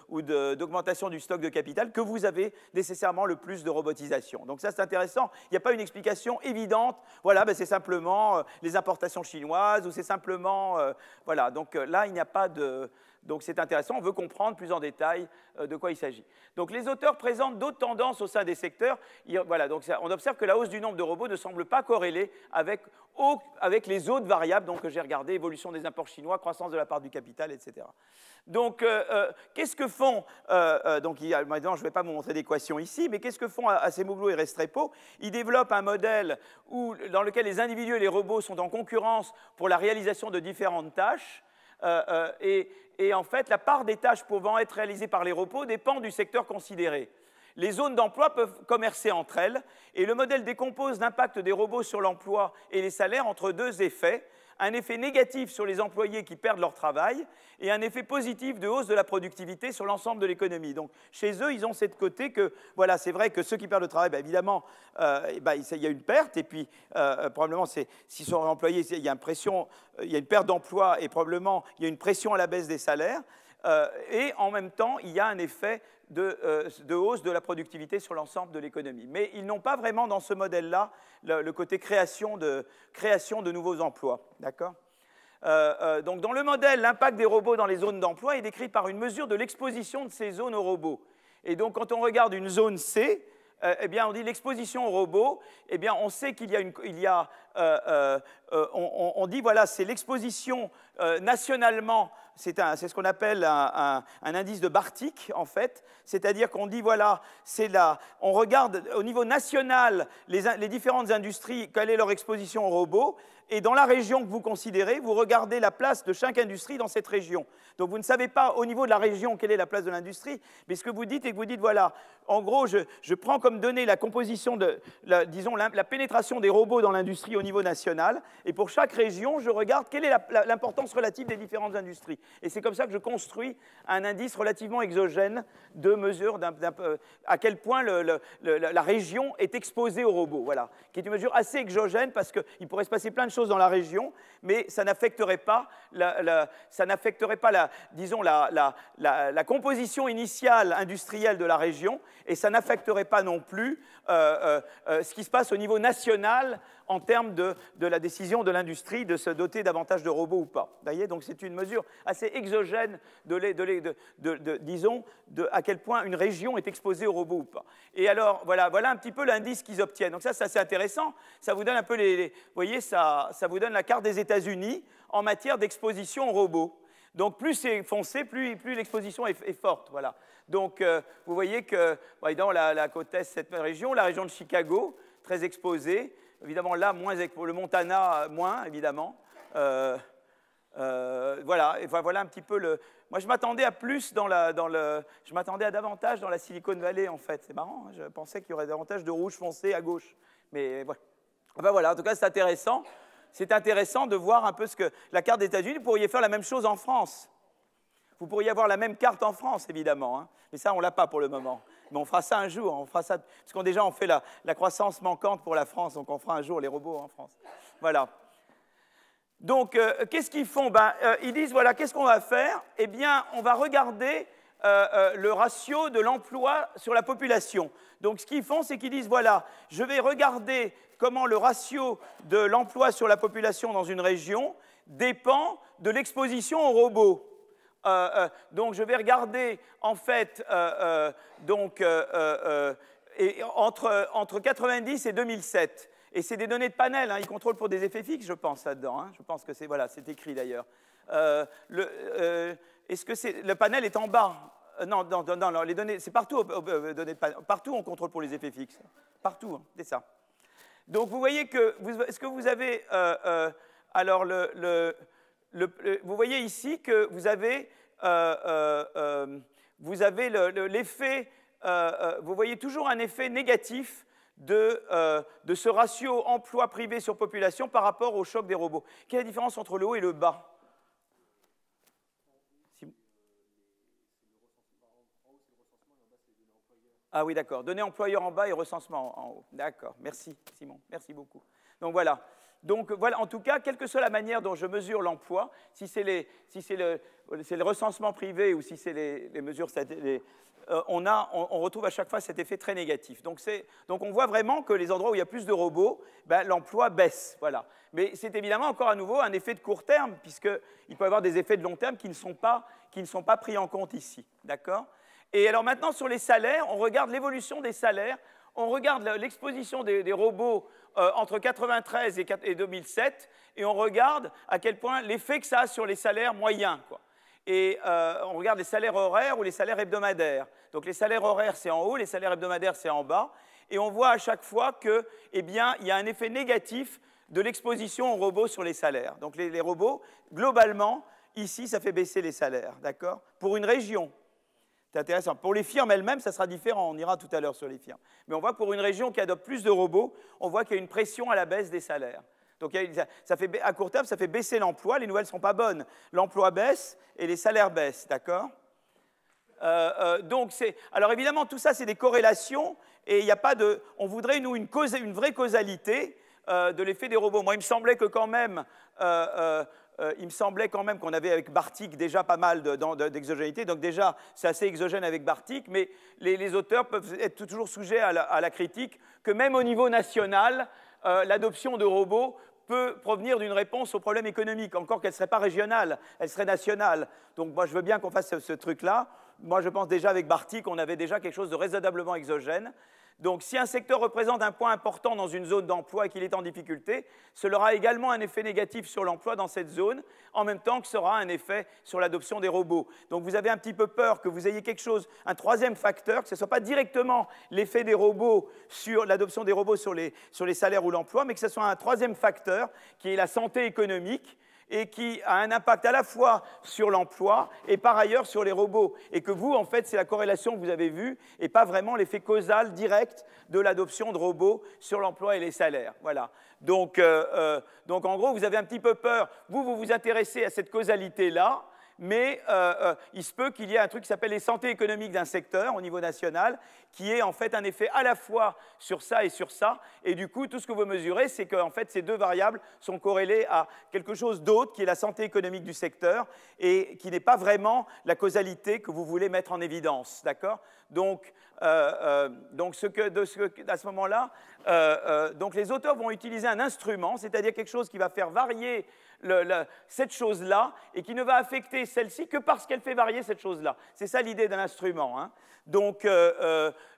ou d'augmentation du stock de capital que vous avez nécessairement le plus de robotisation. Donc ça, c'est intéressant. Il n'y a pas une explication évidente. Voilà, ben c'est simplement les importations chinoises ou c'est simplement... voilà, donc là, il n'y a pas de... Donc c'est intéressant, on veut comprendre plus en détail de quoi il s'agit. Donc les auteurs présentent d'autres tendances au sein des secteurs. Voilà, donc on observe que la hausse du nombre de robots ne semble pas corrélée avec les autres variables que j'ai regardées, évolution des imports chinois, croissance de la part du capital, etc. Donc qu'est-ce que font, maintenant je ne vais pas vous montrer d'équation ici, mais qu'est-ce que font Acemoglu et Restrepo? Ils développent un modèle dans lequel les individus et les robots sont en concurrence pour la réalisation de différentes tâches. Et en fait, la part des tâches pouvant être réalisées par les robots dépend du secteur considéré. Les zones d'emploi peuvent commercer entre elles, et le modèle décompose l'impact des robots sur l'emploi et les salaires entre deux effets, un effet négatif sur les employés qui perdent leur travail et un effet positif de hausse de la productivité sur l'ensemble de l'économie. Donc, chez eux, ils ont cette côté que, voilà, c'est vrai que ceux qui perdent le travail, évidemment, il y a une perte, et puis probablement, s'ils sont employés, il y a une perte d'emploi, et probablement, il y a une pression à la baisse des salaires, et en même temps, il y a un effet de hausse de la productivité sur l'ensemble de l'économie. Mais ils n'ont pas vraiment dans ce modèle-là le côté création de nouveaux emplois. D'accord ? Donc dans le modèle, l'impact des robots dans les zones d'emploi est décrit par une mesure de l'exposition de ces zones aux robots. Et donc quand on regarde une zone C, eh bien, on dit l'exposition aux robots, eh bien, on sait qu'il y a, on dit, voilà, c'est l'exposition nationalement, c'est ce qu'on appelle un indice de Bartik, en fait, c'est-à-dire qu'on dit, voilà, on regarde au niveau national les différentes industries, quelle est leur exposition aux robots, et dans la région que vous considérez, vous regardez la place de chaque industrie dans cette région. Donc vous ne savez pas au niveau de la région quelle est la place de l'industrie, mais ce que vous dites est que vous dites, voilà, en gros, je prends comme donnée la composition disons, la pénétration des robots dans l'industrie au niveau national, et pour chaque région, je regarde quelle est l'importance relative des différentes industries. Et c'est comme ça que je construis un indice relativement exogène de mesure à quel point la région est exposée aux robots, voilà, qui est une mesure assez exogène parce qu'il pourrait se passer plein de choses dans la région, mais ça n'affecterait pas disons, la composition initiale industrielle de la région, et ça n'affecterait pas non plus ce qui se passe au niveau national en termes de la décision de l'industrie de se doter davantage de robots ou pas. Vous voyez, donc c'est une mesure assez exogène disons, à quel point une région est exposée aux robots ou pas. Et alors, voilà un petit peu l'indice qu'ils obtiennent. Donc ça, c'est assez intéressant. Ça vous donne un peu vous voyez, ça vous donne la carte des États-Unis en matière d'exposition aux robots. Donc plus c'est foncé, plus l'exposition est forte. Voilà. Donc vous voyez que dans la côte est, cette région, la région de Chicago, très exposée. Évidemment, là, le Montana, moins, évidemment. Voilà un petit peu le... Moi, je m'attendais à plus je m'attendais à davantage dans la Silicon Valley, en fait. C'est marrant, hein, je pensais qu'il y aurait davantage de rouge foncé à gauche. Mais voilà. Enfin, voilà, en tout cas, c'est intéressant. C'est intéressant de voir un peu la carte des États-Unis. Vous pourriez faire la même chose en France. Vous pourriez avoir la même carte en France, évidemment. Hein. Mais ça, on ne l'a pas pour le moment. Mais on fera ça un jour. On fera ça, parce qu'on déjà, on fait la croissance manquante pour la France. Donc, on fera un jour les robots en France. Voilà. Donc, qu'est-ce qu'ils font? Ils disent, voilà, qu'est-ce qu'on va faire? Eh bien, on va regarder le ratio de l'emploi sur la population. Donc, ce qu'ils font, c'est qu'ils disent, voilà, je vais regarder comment le ratio de l'emploi sur la population dans une région dépend de l'exposition aux robots. Donc, je vais regarder, en fait, entre 90 et 2007. Et c'est des données de panel, hein, ils contrôlent pour des effets fixes, je pense, là-dedans. Hein. Je pense que c'est écrit d'ailleurs. Est-ce que le panel est en bas? Non, les données, c'est partout, partout on contrôle pour les effets fixes. Partout, hein, c'est ça. Donc vous voyez que, est-ce que vous avez, alors vous voyez ici que vous avez l'effet, vous voyez toujours un effet négatif de ce ratio emploi privé sur population par rapport au choc des robots. Quelle est la différence entre le haut et le bas? Ah oui, d'accord. Données employeurs en bas et recensement en haut. D'accord. Merci, Simon. Merci beaucoup. Donc voilà. Donc voilà, en tout cas, quelle que soit la manière dont je mesure l'emploi, si c'est le recensement privé ou si c'est les mesures, on retrouve à chaque fois cet effet très négatif. Donc on voit vraiment que les endroits où il y a plus de robots, l'emploi baisse. Voilà. Mais c'est évidemment encore à nouveau un effet de court terme, puisqu'il peut y avoir des effets de long terme qui ne sont pas pris en compte ici. D'accord ? Et alors maintenant, sur les salaires, on regarde l'évolution des salaires, on regarde l'exposition des robots entre 1993 et 2007, et on regarde à quel point l'effet que ça a sur les salaires moyens, quoi. Et on regarde les salaires horaires ou les salaires hebdomadaires. Donc les salaires horaires, c'est en haut, les salaires hebdomadaires, c'est en bas. Et on voit à chaque fois que, eh bien, il y a un effet négatif de l'exposition aux robots sur les salaires. Donc les robots, globalement, ici, ça fait baisser les salaires, d'accord? Pour une région. C'est intéressant. Pour les firmes elles-mêmes, ça sera différent. On ira tout à l'heure sur les firmes. Mais on voit que pour une région qui adopte plus de robots, on voit qu'il y a une pression à la baisse des salaires. Donc à court terme, ça fait baisser l'emploi. Les nouvelles ne sont pas bonnes. L'emploi baisse et les salaires baissent. D'accord? Alors évidemment, tout ça, c'est des corrélations. Et il n'y a pas de... On voudrait, nous, une vraie causalité de l'effet des robots. Moi, il me semblait que quand même... qu'on avait avec Bartik déjà pas mal d'exogénéité. Donc déjà, c'est assez exogène avec Bartik, mais les auteurs peuvent être toujours sujets à la critique que même au niveau national, l'adoption de robots peut provenir d'une réponse au problème économique, encore qu'elle ne serait pas régionale, elle serait nationale. Donc moi, je veux bien qu'on fasse ce truc-là. Moi, je pense déjà avec Barty qu'on avait déjà quelque chose de raisonnablement exogène. Donc, si un secteur représente un point important dans une zone d'emploi et qu'il est en difficulté, cela aura également un effet négatif sur l'emploi dans cette zone, en même temps que ça aura un effet sur l'adoption des robots. Donc, vous avez un petit peu peur que vous ayez quelque chose, un troisième facteur, que ce ne soit pas directement l'effet des robots sur l'adoption des robots sur les salaires ou l'emploi, mais que ce soit un troisième facteur qui est la santé économique, et qui a un impact à la fois sur l'emploi et par ailleurs sur les robots. Et que vous, en fait, c'est la corrélation que vous avez vue et pas vraiment l'effet causal direct de l'adoption de robots sur l'emploi et les salaires. Voilà. Donc, en gros, vous avez un petit peu peur. Vous vous intéressez à cette causalité-là, mais il se peut qu'il y ait un truc qui s'appelle les santé économiques d'un secteur au niveau national, qui est en fait un effet à la fois sur ça, et du coup, tout ce que vous mesurez, c'est que en fait, ces deux variables sont corrélées à quelque chose d'autre, qui est la santé économique du secteur, et qui n'est pas vraiment la causalité que vous voulez mettre en évidence, d'accord ? Donc, à ce moment-là, donc les auteurs vont utiliser un instrument, c'est-à-dire quelque chose qui va faire varier cette chose-là et qui ne va affecter celle-ci que parce qu'elle fait varier cette chose-là. C'est ça l'idée d'un instrument. Hein. Donc,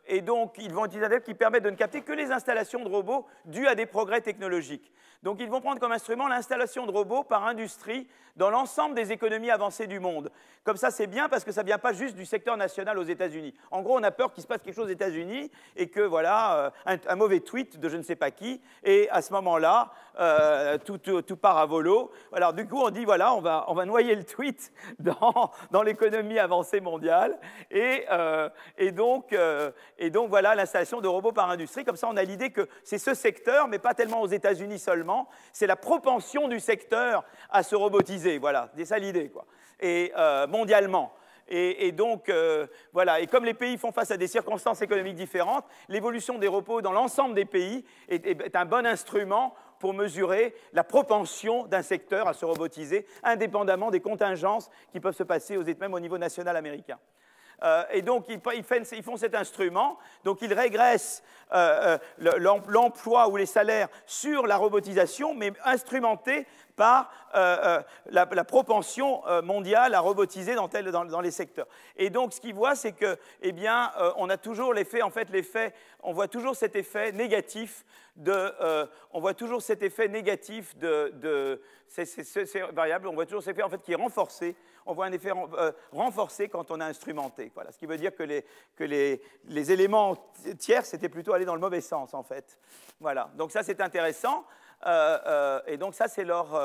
et donc, ils vont utiliser un modèle qui permet de ne capter que les installations de robots dues à des progrès technologiques. Donc, ils vont prendre comme instrument l'installation de robots par industrie dans l'ensemble des économies avancées du monde. Comme ça, c'est bien parce que ça ne vient pas juste du secteur national aux États-Unis. En gros, on a peur qu'il se passe quelque chose aux États-Unis et que, voilà, un mauvais tweet de je ne sais pas qui, et à ce moment-là, tout part à volo. Alors, du coup, on dit, voilà, on va noyer le tweet dans l'économie avancée mondiale, et donc, voilà l'installation de robots par industrie. Comme ça, on a l'idée que c'est ce secteur, mais pas tellement aux États-Unis seulement, c'est la propension du secteur à se robotiser. Voilà, c'est ça l'idée, quoi. Et mondialement. Et donc, voilà. Et comme les pays font face à des circonstances économiques différentes, l'évolution des robots dans l'ensemble des pays est un bon instrument pour mesurer la propension d'un secteur à se robotiser, indépendamment des contingences qui peuvent se passer même au niveau national américain. Et donc, ils font cet instrument, donc ils régressent l'emploi ou les salaires sur la robotisation, mais instrumentés par la propension mondiale à robotiser dans les secteurs. Et donc, ce qu'ils voient, c'est que, eh bien, on a toujours l'effet, en fait, on voit toujours cet effet négatif on voit toujours cet effet négatif ces variables, on voit toujours cet effet, en fait, qui est renforcé. On voit un effet renforcé quand on a instrumenté. Voilà. Ce qui veut dire que les éléments tiers, c'était plutôt aller dans le mauvais sens, en fait. Voilà. Donc ça, c'est intéressant. Et donc ça, c'est leur...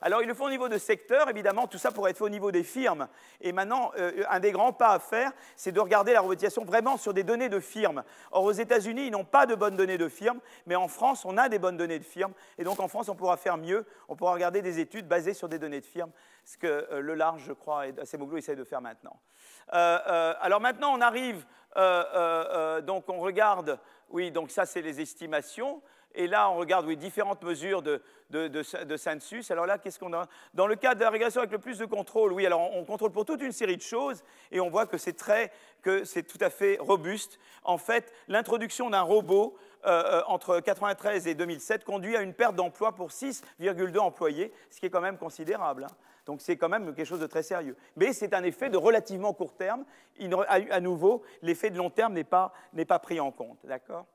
Alors, ils le font au niveau de secteur, évidemment, tout ça pourrait être fait au niveau des firmes. Et maintenant, un des grands pas à faire, c'est de regarder la robotisation vraiment sur des données de firmes. Or, aux États-Unis, ils n'ont pas de bonnes données de firmes, mais en France, on a des bonnes données de firmes. Et donc, en France, on pourra faire mieux. On pourra regarder des études basées sur des données de firmes, ce que le large, je crois, et Acemoglu essaie de faire maintenant. Alors maintenant, on arrive, donc on regarde, oui, donc ça, c'est les estimations. Et là, on regarde, oui, différentes mesures de census. Alors là, qu'est-ce qu'on a? Dans le cas de la régression avec le plus de contrôle, oui, alors on contrôle pour toute une série de choses, et on voit que c'est tout à fait robuste. En fait, l'introduction d'un robot entre 1993 et 2007 conduit à une perte d'emploi pour 6,2 employés, ce qui est quand même considérable. Hein. Donc c'est quand même quelque chose de très sérieux. Mais c'est un effet de relativement court terme. À nouveau, l'effet de long terme n'est pas pris en compte. D'accord ?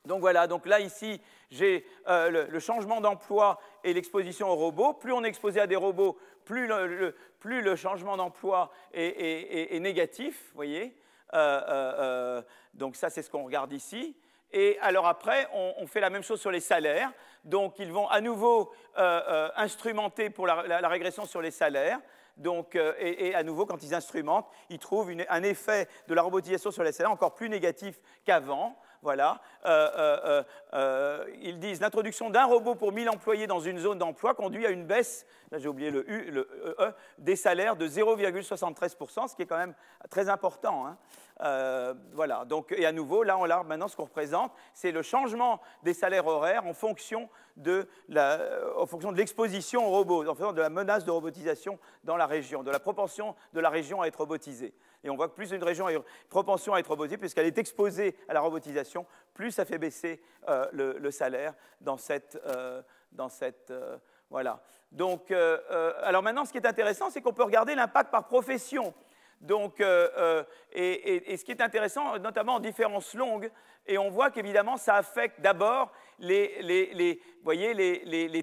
Donc voilà, donc là ici, j'ai le changement d'emploi et l'exposition aux robots. Plus on est exposé à des robots, plus le changement d'emploi est négatif, vous voyez. Donc ça, c'est ce qu'on regarde ici. Et alors après, on fait la même chose sur les salaires. Donc ils vont à nouveau instrumenter pour la régression sur les salaires. Donc, et à nouveau, quand ils instrumentent, ils trouvent un effet de la robotisation sur les salaires encore plus négatif qu'avant. Voilà. Ils disent l'introduction d'un robot pour 1000 employés dans une zone d'emploi conduit à une baisse, là j'ai oublié le E, des salaires de 0,73%, ce qui est quand même très important. Hein. Voilà. Donc, et à nouveau, là, maintenant, ce qu'on représente, c'est le changement des salaires horaires en fonction de l'exposition aux robots, en fonction de la menace de robotisation dans la région, de la propension de la région à être robotisée. Et on voit que plus une région a une propension à être robotisée, puisqu'elle est exposée à la robotisation, robotisation, plus ça fait baisser le salaire dans cette voilà. Donc, alors maintenant, ce qui est intéressant, c'est qu'on peut regarder l'impact par profession. Donc, et ce qui est intéressant, notamment en différence longue, et on voit qu'évidemment, ça affecte d'abord les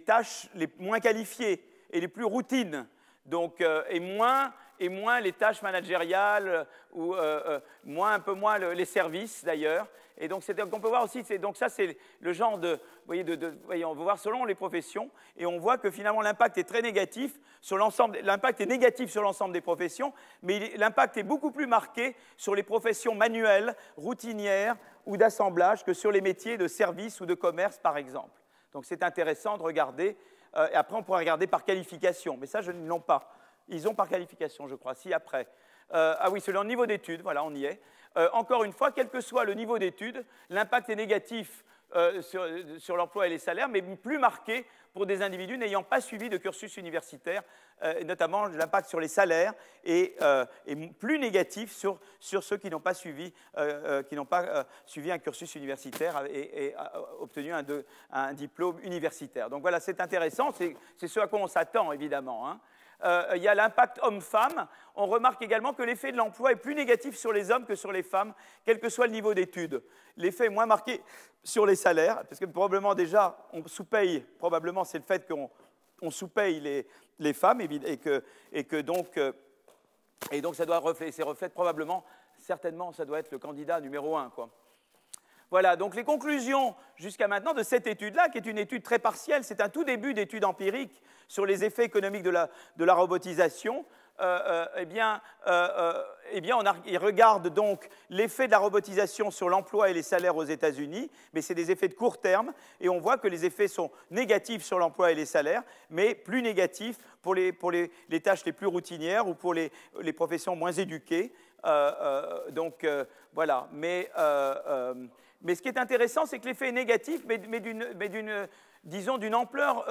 tâches les moins qualifiées et les plus routines, donc, et moins les tâches managériales, ou un peu moins les services d'ailleurs. Et donc, on peut voir aussi, donc ça c'est le genre de, on va voir selon les professions, et on voit que finalement l'impact est très négatif sur l'ensemble, l'impact est négatif sur l'ensemble des professions, mais l'impact est beaucoup plus marqué sur les professions manuelles, routinières ou d'assemblage que sur les métiers de service ou de commerce par exemple. Donc c'est intéressant de regarder, et après on pourra regarder par qualification, mais ça je ne l'ai pas. Ils ont par qualification, je crois, si après. Ah oui, c'est leur niveau d'études, voilà, on y est. Encore une fois, quel que soit le niveau d'études, l'impact est négatif sur l'emploi et les salaires, mais plus marqué pour des individus n'ayant pas suivi de cursus universitaire, notamment l'impact sur les salaires est plus négatif sur ceux qui n'ont pas suivi, suivi un cursus universitaire et obtenu un diplôme universitaire. Donc voilà, c'est intéressant, c'est ce à quoi on s'attend évidemment, hein. Il y a l'impact homme-femme. On remarque également que l'effet de l'emploi est plus négatif sur les hommes que sur les femmes, quel que soit le niveau d'études. L'effet est moins marqué sur les salaires, parce que probablement déjà, on sous-paye, probablement c'est le fait qu'on sous-paye les femmes, et donc ça doit reflète probablement, certainement, ça doit être le candidat numéro 1, quoi. Voilà, donc les conclusions jusqu'à maintenant de cette étude-là, qui est une étude très partielle, c'est un tout début d'étude empirique sur les effets économiques de la robotisation. Il regarde donc l'effet de la robotisation sur l'emploi et les salaires aux États-Unis, mais c'est des effets de court terme, et on voit que les effets sont négatifs sur l'emploi et les salaires, mais plus négatifs pour les tâches les plus routinières ou pour les professions moins éduquées. Voilà, mais ce qui est intéressant, c'est que l'effet est négatif, mais d'une ampleur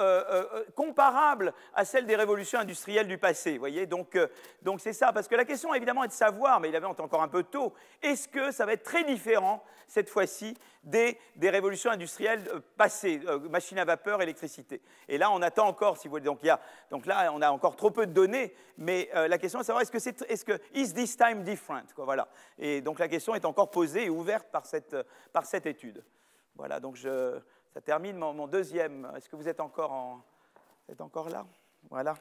comparable à celle des révolutions industrielles du passé. Vous voyez, donc c'est ça, parce que la question évidemment est de savoir, mais évidemment c'est encore un peu tôt, est-ce que ça va être très différent cette fois-ci des révolutions industrielles passées, machines à vapeur, électricité. Et là, on attend encore, si vous voulez. Donc là, on a encore trop peu de données, mais la question est de savoir is this time different, quoi, voilà. Et donc la question est encore posée et ouverte par cette étude. Voilà, donc ça termine mon deuxième. Est-ce que vous êtes encore là? Voilà.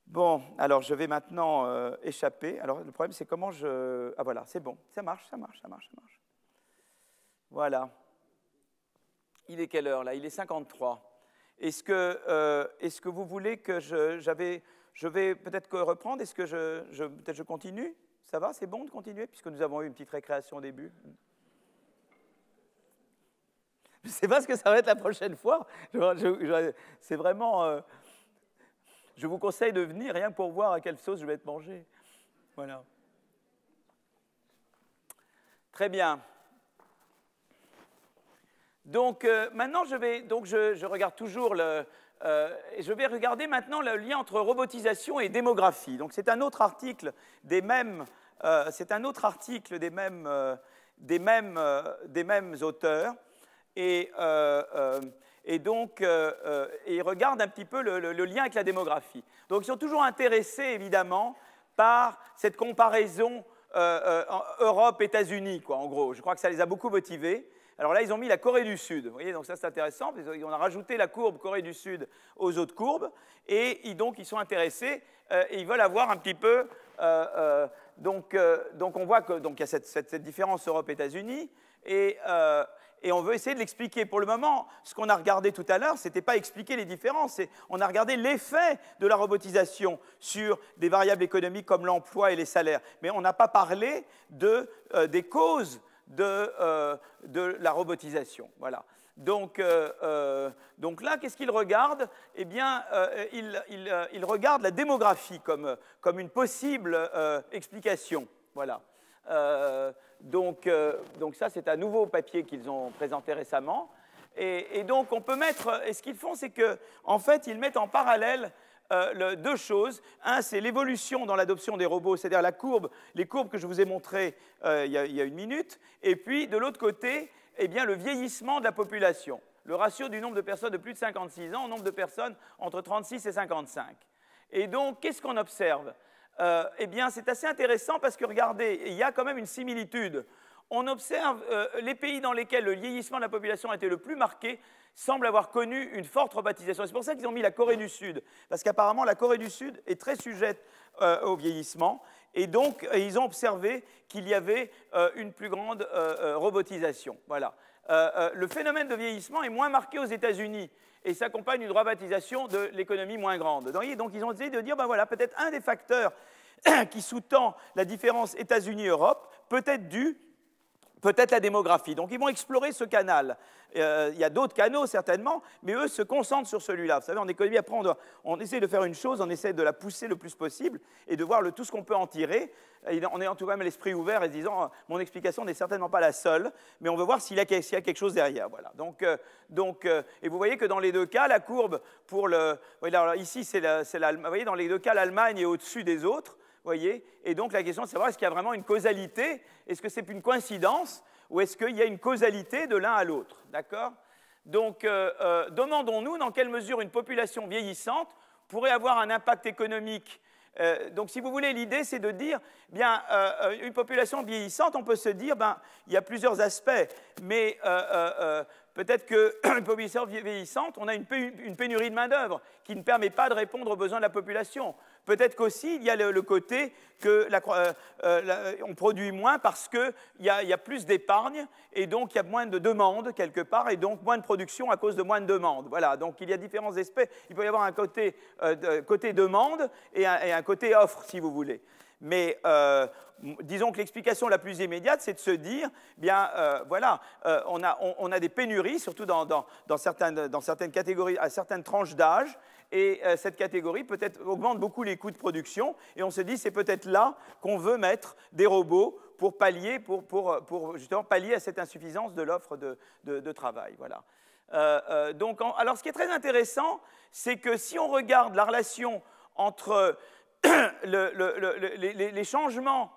Bon, alors je vais maintenant échapper. Alors le problème, c'est comment je... Ah voilà, c'est bon, ça marche. Voilà. Il est quelle heure là? Il est 53. Est-ce que vous voulez que je vais peut-être reprendre? Est-ce que peut-être je continue? Ça va, c'est bon de continuer, puisque nous avons eu une petite récréation au début. Je ne sais pas ce que ça va être la prochaine fois. C'est vraiment... je vous conseille de venir rien pour voir à quelle sauce je vais être mangé. Voilà. Très bien. Donc maintenant, je regarde toujours je vais regarder maintenant le lien entre robotisation et démographie. Donc c'est un autre article des mêmes auteurs. Et donc, ils regardent un petit peu le lien avec la démographie. Donc, ils sont toujours intéressés, évidemment, par cette comparaison Europe-États-Unis, quoi, en gros. Je crois que ça les a beaucoup motivés. Alors là, ils ont mis la Corée du Sud. Vous voyez, donc ça, c'est intéressant. On a rajouté la courbe Corée du Sud aux autres courbes. Et donc, ils sont intéressés et ils veulent avoir un petit peu... donc, on voit qu'il y a cette différence Europe-États-Unis. Et on veut essayer de l'expliquer. Pour le moment, ce qu'on a regardé tout à l'heure, ce n'était pas expliquer les différences, on a regardé l'effet de la robotisation sur des variables économiques comme l'emploi et les salaires. Mais on n'a pas parlé des causes de la robotisation. Voilà. Donc là, qu'est-ce qu'il regarde? Eh bien, il regarde la démographie comme une possible explication. Voilà. Donc ça, c'est un nouveau papier qu'ils ont présenté récemment. Et donc, on peut mettre... Et ce qu'ils font, c'est qu'en fait, ils mettent en parallèle deux choses. Un, c'est l'évolution dans l'adoption des robots, c'est-à-dire les courbes que je vous ai montrées il y a une minute. Et puis, de l'autre côté, eh bien, le vieillissement de la population. Le ratio du nombre de personnes de plus de 56 ans au nombre de personnes entre 36 et 55. Et donc, qu'est-ce qu'on observe? Eh bien, c'est assez intéressant parce que, regardez, il y a quand même une similitude. On observe les pays dans lesquels le vieillissement de la population a été le plus marqué semblent avoir connu une forte robotisation. C'est pour ça qu'ils ont mis la Corée du Sud, parce qu'apparemment la Corée du Sud est très sujette au vieillissement, et donc ils ont observé qu'il y avait une plus grande robotisation. Voilà. Le phénomène de vieillissement est moins marqué aux États-Unis, et s'accompagne d'une robotisation de l'économie moins grande. Donc ils ont essayé de dire, ben voilà, peut-être un des facteurs qui sous-tend la différence États-Unis-Europe peut être dû peut-être la démographie. Donc ils vont explorer ce canal. Il y a d'autres canaux certainement, mais eux se concentrent sur celui-là. Vous savez, en économie, après, on essaie de faire une chose, on essaie de la pousser le plus possible et de voir tout ce qu'on peut en tirer, en ayant tout de même l'esprit ouvert et se disant mon explication n'est certainement pas la seule, mais on veut voir s'il y a quelque chose derrière. Voilà. Et vous voyez que dans les deux cas, la courbe pour le... Alors ici, c'est l'Allemagne. Vous voyez, dans les deux cas, l'Allemagne est au-dessus des autres. Voyez, et donc la question, c'est de savoir est-ce qu'il y a vraiment une causalité, est-ce que c'est une coïncidence, ou est-ce qu'il y a une causalité de l'un à l'autre, d'accord? Donc, demandons-nous dans quelle mesure une population vieillissante pourrait avoir un impact économique. Donc, si vous voulez, l'idée, c'est de dire, bien, une population vieillissante, on peut se dire, ben, il y a plusieurs aspects, mais peut-être qu'une population vieillissante, on a une pénurie de main-d'œuvre qui ne permet pas de répondre aux besoins de la population. Peut-être qu'aussi, il y a le côté qu'on produit moins parce qu'il y a plus d'épargne et donc il y a moins de demandes quelque part et donc moins de production à cause de moins de demandes. Voilà, donc il y a différents aspects. Il peut y avoir un côté demande et un côté offre, si vous voulez. Mais disons que l'explication la plus immédiate, c'est de se dire, bien, voilà, on a des pénuries, surtout dans certaines catégories, à certaines tranches d'âge, et cette catégorie peut-être augmente beaucoup les coûts de production, et on se dit, c'est peut-être là qu'on veut mettre des robots pour pallier, pour justement pallier à cette insuffisance de l'offre de travail. Voilà. Alors, ce qui est très intéressant, c'est que si on regarde la relation entre les changements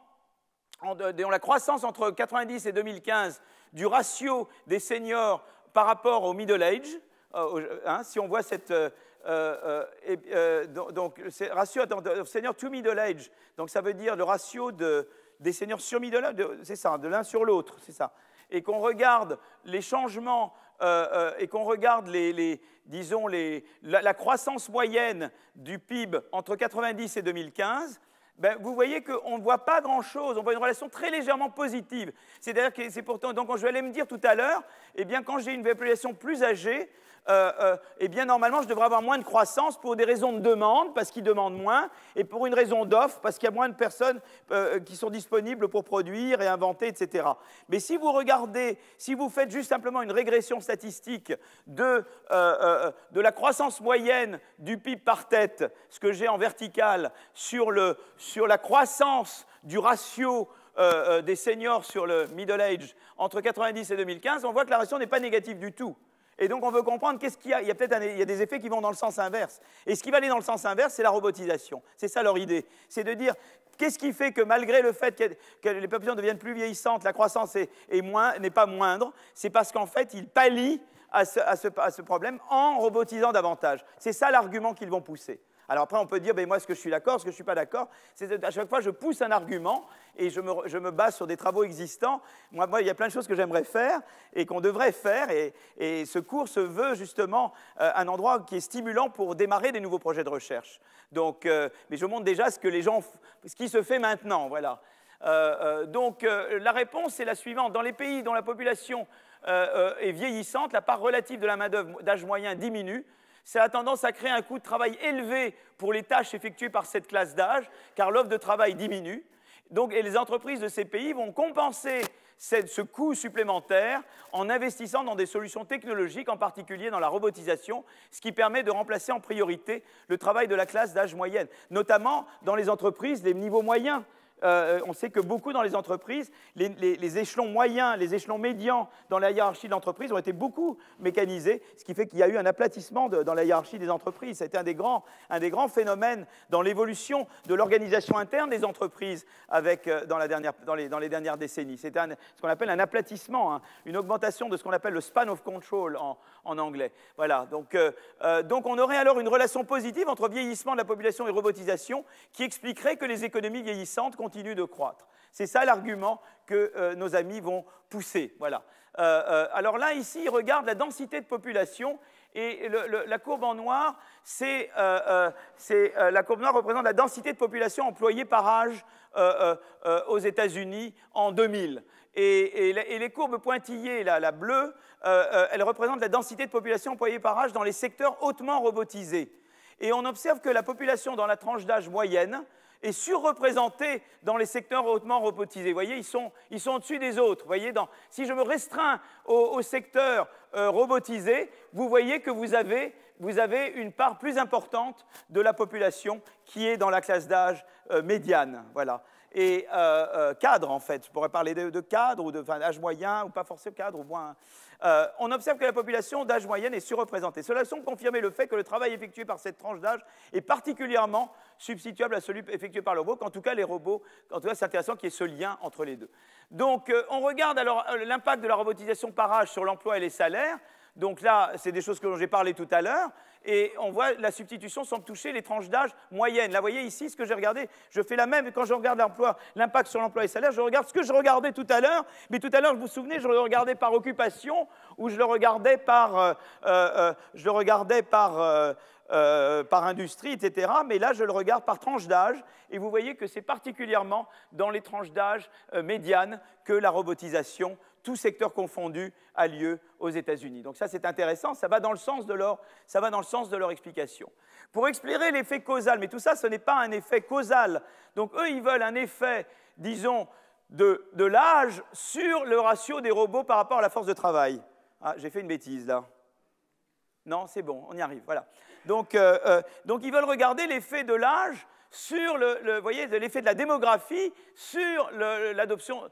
dans la croissance entre 1990 et 2015 du ratio des seniors par rapport au middle age, si on voit cette... donc, ratio senior to middle age, donc ça veut dire le ratio des seniors sur middle age, c'est ça, de l'un sur l'autre, c'est ça. Et qu'on regarde les changements et qu'on regarde disons la croissance moyenne du PIB entre 1990 et 2015, ben, vous voyez qu'on ne voit pas grand-chose, on voit une relation très légèrement positive. C'est-à-dire que c'est pourtant, donc je vais aller me dire tout à l'heure, eh bien quand j'ai une population plus âgée, eh bien normalement je devrais avoir moins de croissance pour des raisons de demande, parce qu'ils demandent moins, et pour une raison d'offre, parce qu'il y a moins de personnes qui sont disponibles pour produire et inventer, etc. Mais si vous regardez, si vous faites juste simplement une régression statistique de la croissance moyenne du PIB par tête, ce que j'ai en vertical, sur la croissance du ratio des seniors sur le middle age entre 1990 et 2015, on voit que la relation n'est pas négative du tout. Et donc, on veut comprendre qu'est-ce qu'il y a. Il y a peut-être des effets qui vont dans le sens inverse. Et ce qui va aller dans le sens inverse, c'est la robotisation. C'est ça leur idée. C'est de dire, qu'est-ce qui fait que malgré le fait que les populations deviennent plus vieillissantes, la croissance n'est pas moindre, c'est parce qu'en fait, ils pallient à ce problème en robotisant davantage. C'est ça l'argument qu'ils vont pousser. Alors après, on peut dire, ben moi, est-ce que je suis d'accord, est-ce que je ne suis pas d'accord? À chaque fois, je pousse un argument et je me base sur des travaux existants. Moi, il y a plein de choses que j'aimerais faire et qu'on devrait faire. Et ce cours se veut justement un endroit qui est stimulant pour démarrer des nouveaux projets de recherche. Donc, mais je montre déjà ce qui se fait maintenant. Voilà. La réponse est la suivante. Dans les pays dont la population est vieillissante, la part relative de la main-d'œuvre d'âge moyen diminue. Ça a tendance à créer un coût de travail élevé pour les tâches effectuées par cette classe d'âge, car l'offre de travail diminue. Donc, et les entreprises de ces pays vont compenser ce coût supplémentaire en investissant dans des solutions technologiques, en particulier dans la robotisation, ce qui permet de remplacer en priorité le travail de la classe d'âge moyenne, notamment dans les entreprises des niveaux moyens. on sait que beaucoup dans les entreprises, les échelons moyens, les échelons médians dans la hiérarchie de l'entreprise ont été beaucoup mécanisés, ce qui fait qu'il y a eu un aplatissement dans la hiérarchie des entreprises. C'était un des grands phénomènes dans l'évolution de l'organisation interne des entreprises dans les dernières décennies. C'était ce qu'on appelle un aplatissement, hein, une augmentation de ce qu'on appelle le span of control en anglais. Voilà, donc on aurait alors une relation positive entre vieillissement de la population et robotisation qui expliquerait que les économies vieillissantes continuent de croître. C'est ça l'argument que nos amis vont pousser. Voilà. Alors là, ici, ils regardent la densité de population et la courbe en noir, la courbe noire représente la densité de population employée par âge aux États-Unis en 2000. Et les courbes pointillées, la bleue, elles représentent la densité de population employée par âge dans les secteurs hautement robotisés. Et on observe que la population dans la tranche d'âge moyenne est surreprésentée dans les secteurs hautement robotisés. Vous voyez, ils sont au-dessus des autres. Vous voyez, si je me restreins au secteur robotisé, vous voyez que vous avez une part plus importante de la population qui est dans la classe d'âge médiane. Voilà. Et cadre, en fait. Je pourrais parler de cadre ou d'âge moyen, ou pas forcément cadre, ou moins. On observe que la population d'âge moyenne est surreprésentée. Cela semble confirmer le fait que le travail effectué par cette tranche d'âge est particulièrement substituable à celui effectué par le robot, qu'en tout cas les robots, en tout cas c'est intéressant qu'il y ait ce lien entre les deux. Donc on regarde alors l'impact de la robotisation par âge sur l'emploi et les salaires. Donc là, c'est des choses que j'ai parlé tout à l'heure, et on voit la substitution semble toucher les tranches d'âge moyennes. Là, vous voyez ici, ce que j'ai regardé, je fais la même, quand je regarde l'impact sur l'emploi et les salaires, je regarde ce que je regardais tout à l'heure, mais tout à l'heure, vous vous souvenez, je le regardais par occupation, ou je le regardais par industrie, etc. Mais là, je le regarde par tranche d'âge, et vous voyez que c'est particulièrement dans les tranches d'âge médianes que la robotisation, tout secteur confondu, a lieu aux États-Unis. Donc ça, c'est intéressant, ça va dans le sens de leur explication. Pour expliquer l'effet causal, mais tout ça, ce n'est pas un effet causal. Donc eux, ils veulent un effet, disons, de l'âge sur le ratio des robots par rapport à la force de travail. Ah, j'ai fait une bêtise, là. Non, c'est bon, on y arrive, voilà. Donc ils veulent regarder l'effet de l'âge sur voyez, l'effet de la démographie sur l'adoption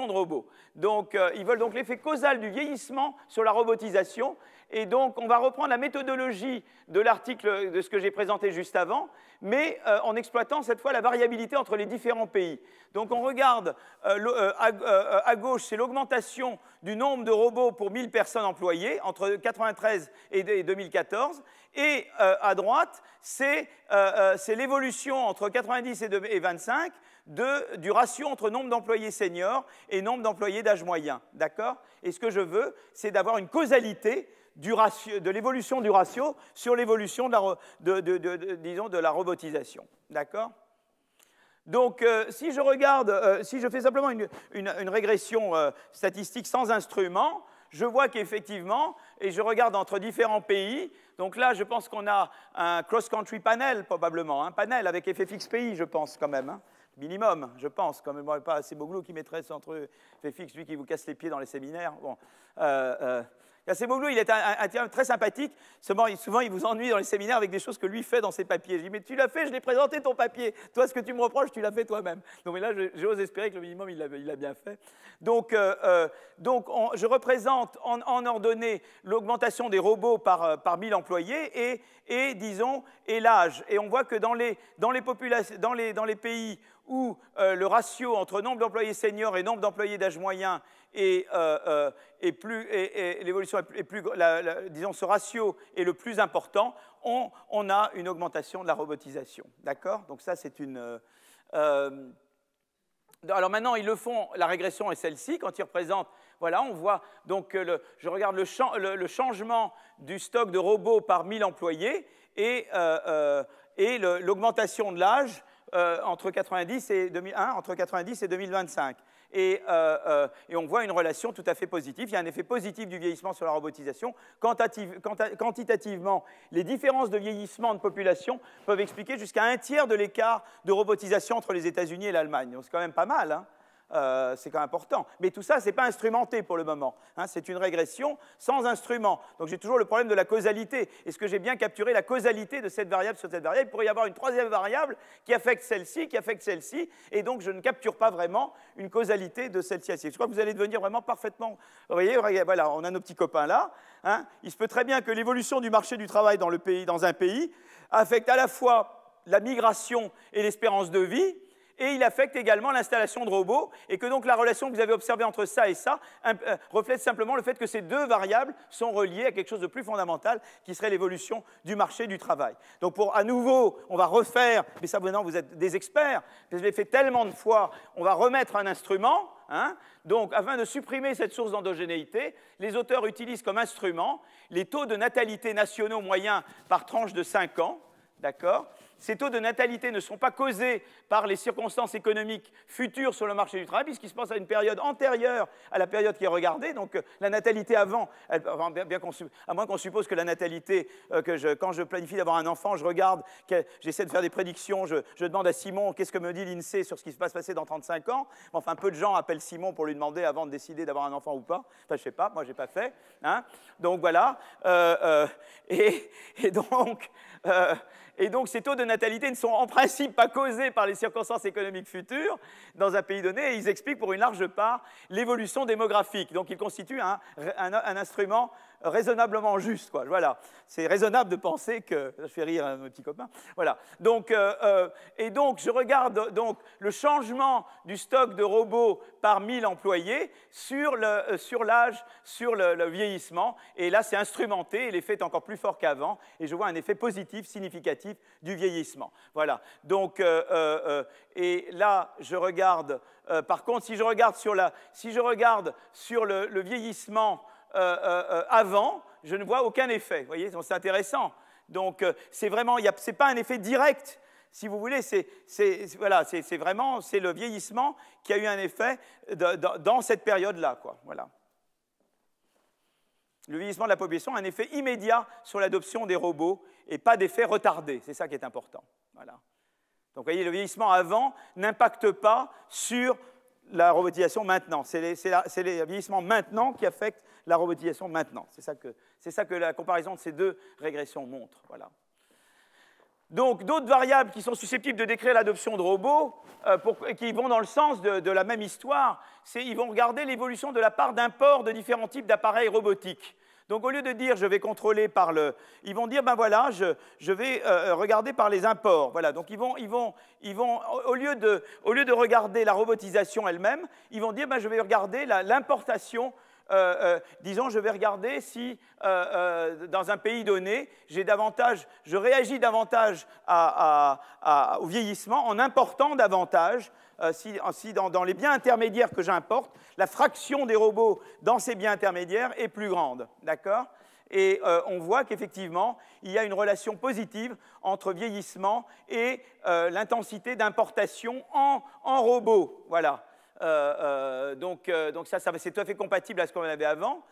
de robots. Donc, ils veulent donc l'effet causal du vieillissement sur la robotisation. Et donc, on va reprendre la méthodologie de l'article de ce que j'ai présenté juste avant, mais en exploitant cette fois la variabilité entre les différents pays. Donc, on regarde à gauche, c'est l'augmentation du nombre de robots pour 1000 personnes employées entre 1993 et 2014. Et à droite, c'est l'évolution entre 1990 et 2025 du ratio entre nombre d'employés seniors et nombre d'employés d'âge moyen. D'accord? Et ce que je veux, c'est d'avoir une causalité de l'évolution du ratio sur l'évolution de la robotisation. D'accord? Donc, si je fais simplement une régression statistique sans instrument, je vois qu'effectivement, et je regarde entre différents pays, donc là, je pense qu'on a un cross-country panel, probablement, un panel avec effet fixe pays, je pense, quand même, hein, minimum, je pense, quand même, pas assez Acemoglu qui mettrait entre effet fixe, lui qui vous casse les pieds dans les séminaires. Bon, Acemoglu, il est un type très sympathique, souvent il vous ennuie dans les séminaires avec des choses que lui fait dans ses papiers. Je dis, mais tu l'as fait, je l'ai présenté ton papier. Toi, ce que tu me reproches, tu l'as fait toi-même. Donc mais là, j'ose espérer que le minimum, il l'a bien fait. Donc je représente en ordonnée l'augmentation des robots par 1000 employés et disons, et l'âge. Et on voit que dans les pays où le ratio entre nombre d'employés seniors et nombre d'employés d'âge moyen et l'évolution est plus, disons, ce ratio est le plus important, on a une augmentation de la robotisation. D'accord? Donc ça, c'est une... alors maintenant, ils le font, la régression est celle-ci, quand ils représentent, voilà, on voit, donc je regarde le changement du stock de robots par 1000 employés et l'augmentation de l'âge entre 90 et 2025. Et on voit une relation tout à fait positive. Il y a un effet positif du vieillissement sur la robotisation. Quantitativement, les différences de vieillissement de population peuvent expliquer jusqu'à 1/3 de l'écart de robotisation entre les États-Unis et l'Allemagne. Donc c'est quand même pas mal, hein. C'est quand même important. Mais tout ça, ce n'est pas instrumenté pour le moment. Hein, c'est une régression sans instrument. Donc j'ai toujours le problème de la causalité. Est-ce que j'ai bien capturé la causalité de cette variable sur cette variable? Il pourrait y avoir une troisième variable qui affecte celle-ci, et donc je ne capture pas vraiment une causalité de celle-ci. Je crois que vous allez devenir vraiment parfaitement... Vous voyez, voilà, on a nos petits copains là. Hein. Il se peut très bien que l'évolution du marché du travail dans un pays affecte à la fois la migration et l'espérance de vie, et il affecte également l'installation de robots, et que donc la relation que vous avez observée entre ça et ça reflète simplement le fait que ces deux variables sont reliées à quelque chose de plus fondamental, qui serait l'évolution du marché du travail. Donc à nouveau, on va refaire, mais ça maintenant vous êtes des experts, je l'ai fait tellement de fois, on va remettre un instrument, hein, donc afin de supprimer cette source d'endogénéité, les auteurs utilisent comme instrument les taux de natalité nationaux moyens par tranche de 5 ans, d'accord ? Ces taux de natalité ne sont pas causés par les circonstances économiques futures sur le marché du travail, puisqu'ils se passent à une période antérieure à la période qui est regardée. Donc la natalité avant, à moins qu'on suppose que la natalité, quand je planifie d'avoir un enfant, je regarde, j'essaie de faire des prédictions, je demande à Simon qu'est-ce que me dit l'INSEE sur ce qui va se passer dans 35 ans. Enfin, peu de gens appellent Simon pour lui demander avant de décider d'avoir un enfant ou pas. Enfin, je ne sais pas, moi je n'ai pas fait. Hein. Donc voilà. Et donc, ces taux de natalité ne sont en principe pas causés par les circonstances économiques futures dans un pays donné, et ils expliquent pour une large part l'évolution démographique. Donc, ils constituent un instrument raisonnablement juste, quoi. Voilà. C'est raisonnable de penser que... Je fais rire mes petits copains. Voilà. Donc, et donc, je regarde donc, le changement du stock de robots par 1000 employés sur l'âge, sur le vieillissement. Et là, c'est instrumenté, et l'effet est encore plus fort qu'avant. Et je vois un effet positif, significatif du vieillissement. Voilà. Donc, et là, je regarde... par contre, si je regarde sur le vieillissement avant, je ne vois aucun effet. Vous voyez, c'est intéressant. Donc, c'est vraiment, c'est pas un effet direct. Si vous voulez, c'est vraiment le vieillissement qui a eu un effet dans cette période-là, quoi. Voilà. Le vieillissement de la population a un effet immédiat sur l'adoption des robots et pas d'effet retardé. C'est ça qui est important. Voilà. Donc, vous voyez, le vieillissement avant n'impacte pas sur la robotisation maintenant. C'est le vieillissement maintenant qui affecte la robotisation maintenant. C'est ça que la comparaison de ces deux régressions montre. Voilà. Donc, d'autres variables qui sont susceptibles de décrire l'adoption de robots, qui vont dans le sens de la même histoire, ils vont regarder l'évolution de la part d'import de différents types d'appareils robotiques. Donc, au lieu de dire « je vais contrôler par le… », ils vont dire « ben voilà, je vais regarder par les imports ». Voilà, donc ils vont au lieu de regarder la robotisation elle-même, ils vont dire ben, « je vais regarder l'importation ». Disons, je vais regarder si, dans un pays donné, je réagis davantage au vieillissement en important davantage, si dans les biens intermédiaires que j'importe, la fraction des robots dans ces biens intermédiaires est plus grande. D'accord ? Et on voit qu'effectivement, il y a une relation positive entre vieillissement et l'intensité d'importation en robots. Voilà. Donc ça c'est tout à fait compatible à ce qu'on avait avant.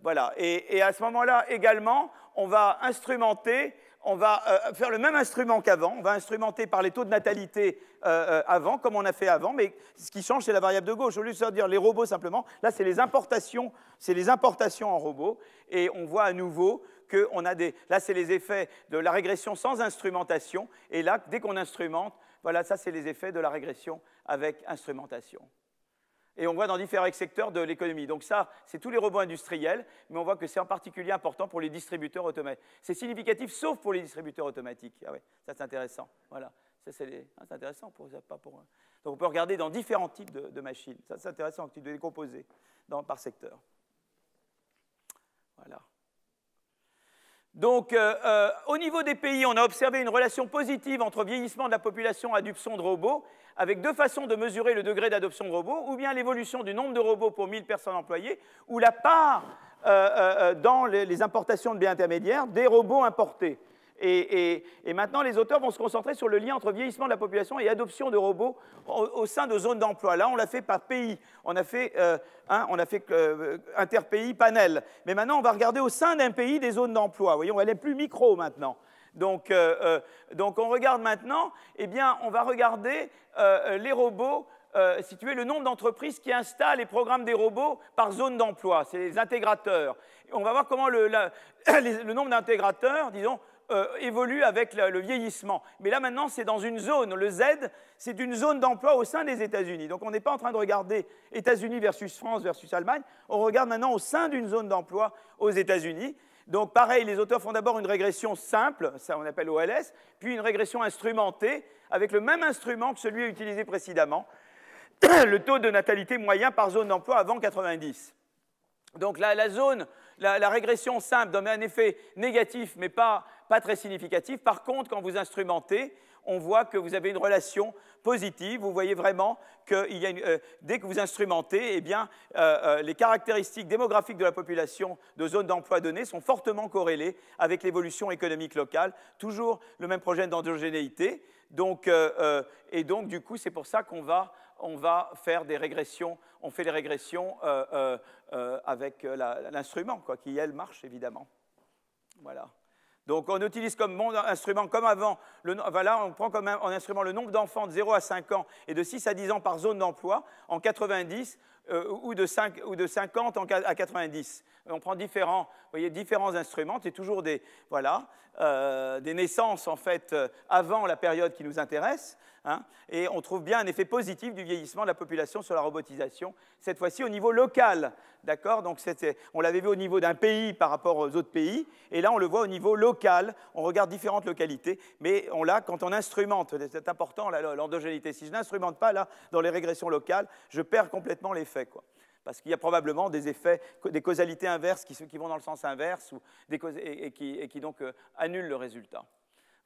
Voilà. Et à ce moment-là également, on va instrumenter, on va faire le même instrument qu'avant, on va instrumenter par les taux de natalité avant, comme on a fait avant, mais ce qui change, c'est la variable de gauche. Au lieu de dire les robots simplement, là, c'est les importations en robots, et on voit à nouveau qu'on a là, c'est les effets de la régression sans instrumentation, et là, dès qu'on instrumente, voilà, ça, c'est les effets de la régression avec instrumentation. Et on voit dans différents secteurs de l'économie. Donc ça, c'est tous les robots industriels, mais on voit que c'est en particulier important pour les distributeurs automatiques. C'est significatif, sauf pour les distributeurs automatiques. Ah ouais, ça, c'est intéressant. Voilà, ça, c'est intéressant. Donc on peut regarder dans différents types de machines. Ça, c'est intéressant, de les décomposer par secteur. Voilà. Donc, au niveau des pays, on a observé une relation positive entre vieillissement de la population et adoption de robots, avec deux façons de mesurer le degré d'adoption de robots, ou bien l'évolution du nombre de robots pour 1000 personnes employées, ou la part dans les importations de biens intermédiaires des robots importés. Et maintenant, les auteurs vont se concentrer sur le lien entre vieillissement de la population et adoption de robots au sein de zones d'emploi. Là, on l'a fait par pays. On a fait interpays, panel. Mais maintenant, on va regarder au sein d'un pays des zones d'emploi. Voyons, elle est plus micro maintenant. Donc on regarde maintenant, eh bien, on va regarder les robots situer le nombre d'entreprises qui installent et programment des robots par zone d'emploi. C'est les intégrateurs. On va voir comment le nombre d'intégrateurs, disons, évolue avec le vieillissement. Mais là, maintenant, c'est dans une zone. Le Z, c'est une zone d'emploi au sein des États-Unis. Donc, on n'est pas en train de regarder États-Unis versus France versus Allemagne. On regarde maintenant au sein d'une zone d'emploi aux États-Unis. Donc, pareil, les auteurs font d'abord une régression simple, ça on appelle OLS, puis une régression instrumentée, avec le même instrument que celui utilisé précédemment, le taux de natalité moyen par zone d'emploi avant 90. Donc, la régression simple donne un effet négatif, mais pas très significatif. Par contre, quand vous instrumentez, on voit que vous avez une relation positive. Vous voyez vraiment que dès que vous instrumentez, eh bien, les caractéristiques démographiques de la population de zones d'emploi données sont fortement corrélées avec l'évolution économique locale. Toujours le même projet d'endogénéité. Donc, et donc, du coup, c'est pour ça qu'on va faire des régressions. On fait des régressions avec l'instrument, qui, elle, marche, évidemment. Voilà. Donc, on utilise comme instrument, comme avant, voilà, on prend comme instrument le nombre d'enfants de 0 à 5 ans et de 6 à 10 ans par zone d'emploi en 90 ou de 50 à 90. On prend différents instruments, c'est toujours des naissances, en fait, avant la période qui nous intéresse, hein, et on trouve bien un effet positif du vieillissement de la population sur la robotisation, cette fois-ci au niveau local. D'accord? Donc, on l'avait vu au niveau d'un pays par rapport aux autres pays, et là, on le voit au niveau local. On regarde différentes localités, mais quand on instrumente, c'est important, l'endogénéité. Si je n'instrumente pas, là, dans les régressions locales, je perds complètement l'effet, quoi. Parce qu'il y a probablement des effets, des causalités inverses qui vont dans le sens inverse et qui donc annulent le résultat.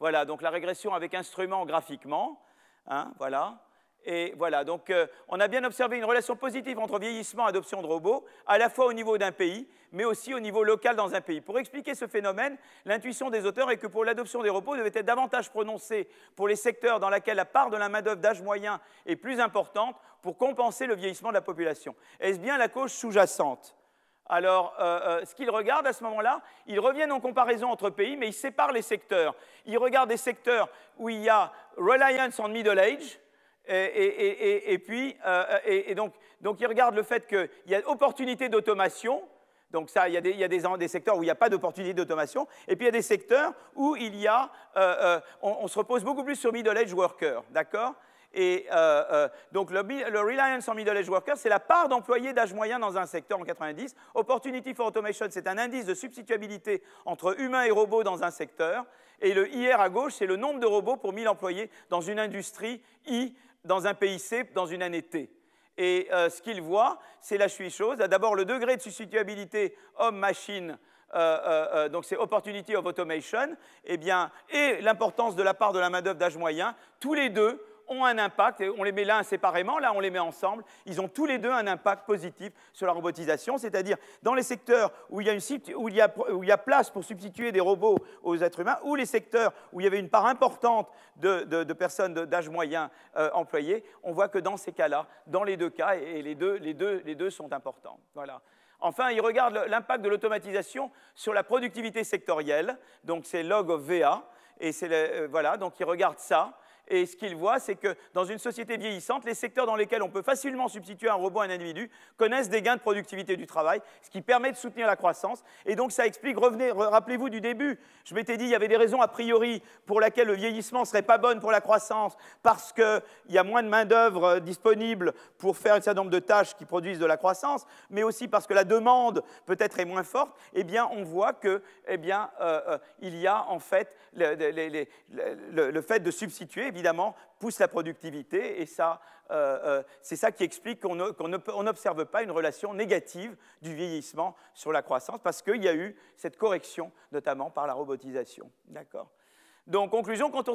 Voilà, donc la régression avec instrument graphiquement, hein, voilà. Et voilà, donc on a bien observé une relation positive entre vieillissement et adoption de robots, à la fois au niveau d'un pays, mais aussi au niveau local dans un pays. Pour expliquer ce phénomène, l'intuition des auteurs est que pour l'adoption des robots devait être davantage prononcée pour les secteurs dans lesquels la part de la main-d'œuvre d'âge moyen est plus importante pour compenser le vieillissement de la population. Est-ce bien la cause sous-jacente? Alors, ce qu'ils regardent à ce moment-là, ils reviennent en comparaison entre pays, mais ils séparent les secteurs. Ils regardent des secteurs où il y a reliance on middle age, donc, ils regardent le fait qu'il y a opportunité d'automation. Donc, ça, il y a des secteurs où il n'y a pas d'opportunité d'automation. Et puis, il y a des secteurs où on se repose beaucoup plus sur middle age worker. D'accord? Et donc, le reliance on middle age worker, c'est la part d'employés d'âge moyen dans un secteur en 90. Opportunity for automation, c'est un indice de substituabilité entre humains et robots dans un secteur. Et le IR à gauche, c'est le nombre de robots pour 1000 employés dans une industrie I, dans un pays C, dans une année T. Et ce qu'il voit, c'est la chose. D'abord, le degré de substituabilité homme-machine, donc c'est Opportunity of Automation, et l'importance de la part de la main-d'œuvre d'âge moyen, tous les deux ont un impact, et on les met l'un séparément, là on les met ensemble, ils ont tous les deux un impact positif sur la robotisation, c'est-à-dire dans les secteurs où il y a place pour substituer des robots aux êtres humains, ou les secteurs où il y avait une part importante de personnes d'âge moyen employées, on voit que dans ces cas-là, dans les deux cas, et les deux sont importants. Voilà. Enfin, ils regardent l'impact de l'automatisation sur la productivité sectorielle, donc c'est log of VA, et voilà, donc ils regardent ça. Et ce qu'ils voient, c'est que dans une société vieillissante, les secteurs dans lesquels on peut facilement substituer un robot à un individu connaissent des gains de productivité du travail, ce qui permet de soutenir la croissance. Et donc ça explique, rappelez-vous du début, je m'étais dit qu'il y avait des raisons a priori pour lesquelles le vieillissement ne serait pas bon pour la croissance, parce qu'il y a moins de main-d'œuvre disponible pour faire un certain nombre de tâches qui produisent de la croissance, mais aussi parce que la demande peut-être est moins forte. Eh bien, on voit que, il y a en fait le fait de substituer, évidemment, pousse la productivité, et ça, c'est ça qui explique qu'on n'observe pas une relation négative du vieillissement sur la croissance, parce qu'il y a eu cette correction, notamment par la robotisation. D'accord ? Donc, conclusion, quand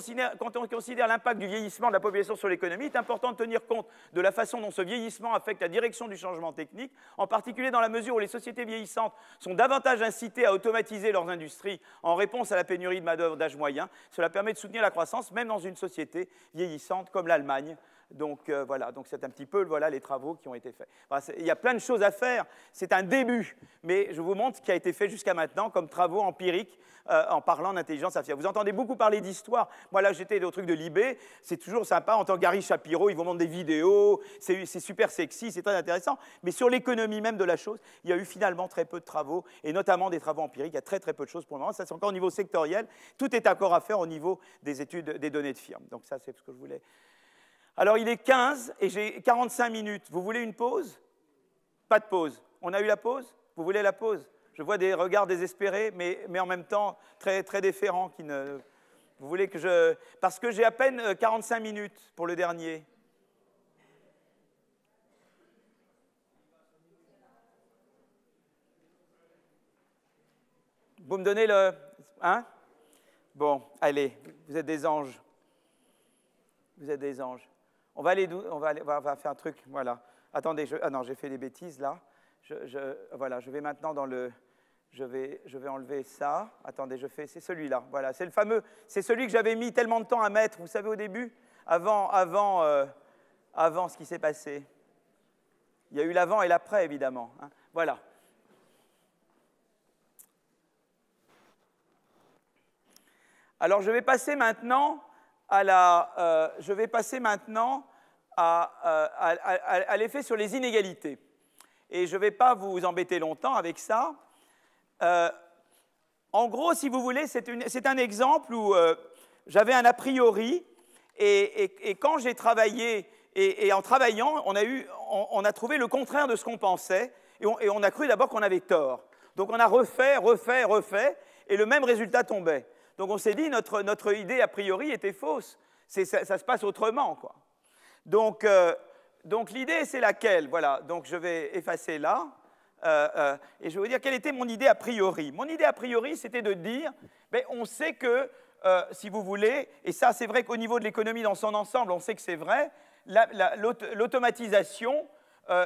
on considère l'impact du vieillissement de la population sur l'économie, il est important de tenir compte de la façon dont ce vieillissement affecte la direction du changement technique, en particulier dans la mesure où les sociétés vieillissantes sont davantage incitées à automatiser leurs industries en réponse à la pénurie de main-d'œuvre d'âge moyen. Cela permet de soutenir la croissance, même dans une société vieillissante comme l'Allemagne, Donc voilà, donc c'est un petit peu voilà, les travaux qui ont été faits. Enfin, il y a plein de choses à faire, c'est un début, mais je vous montre ce qui a été fait jusqu'à maintenant comme travaux empiriques en parlant d'intelligence artificielle. Vous entendez beaucoup parler d'histoire. Moi là j'étais au truc de l'IB, c'est toujours sympa, en tant que Gary Shapiro, ils vous montrent des vidéos, c'est super sexy, c'est très intéressant, mais sur l'économie même de la chose, il y a eu finalement très peu de travaux, et notamment des travaux empiriques, il y a très très peu de choses pour le moment, ça c'est encore au niveau sectoriel, tout est encore à faire au niveau des études des données de firme. Donc ça c'est ce que je voulais. Alors, il est 15 et j'ai 45 minutes. Vous voulez une pause? Pas de pause. On a eu la pause? Vous voulez la pause? Je vois des regards désespérés, mais en même temps très, très déférents. Vous voulez que je... Parce que j'ai à peine 45 minutes pour le dernier. Vous me donnez le... Hein? Bon, allez, vous êtes des anges. Vous êtes des anges. On va faire un truc, voilà. Attendez, ah non, j'ai fait des bêtises là. Voilà, je vais maintenant dans le... Je vais enlever ça. Attendez, c'est celui-là. Voilà, c'est le fameux... C'est celui que j'avais mis tellement de temps à mettre, vous savez, au début, avant ce qui s'est passé. Il y a eu l'avant et l'après, évidemment. Hein. Voilà. Alors, je vais passer maintenant à l'effet sur les inégalités. Et je ne vais pas vous embêter longtemps avec ça. En gros, si vous voulez, c'est un exemple où j'avais un a priori, et quand j'ai travaillé, et en travaillant, on a trouvé le contraire de ce qu'on pensait, et on a cru d'abord qu'on avait tort. Donc on a refait, et le même résultat tombait. Donc on s'est dit, notre idée a priori était fausse. Ça se passe autrement, quoi. Donc l'idée, c'est laquelle? Voilà, donc je vais effacer là, et je vais vous dire quelle était mon idée a priori. Mon idée a priori, c'était de dire, on sait que, si vous voulez, et ça c'est vrai qu'au niveau de l'économie dans son ensemble, on sait que c'est vrai, l'automatisation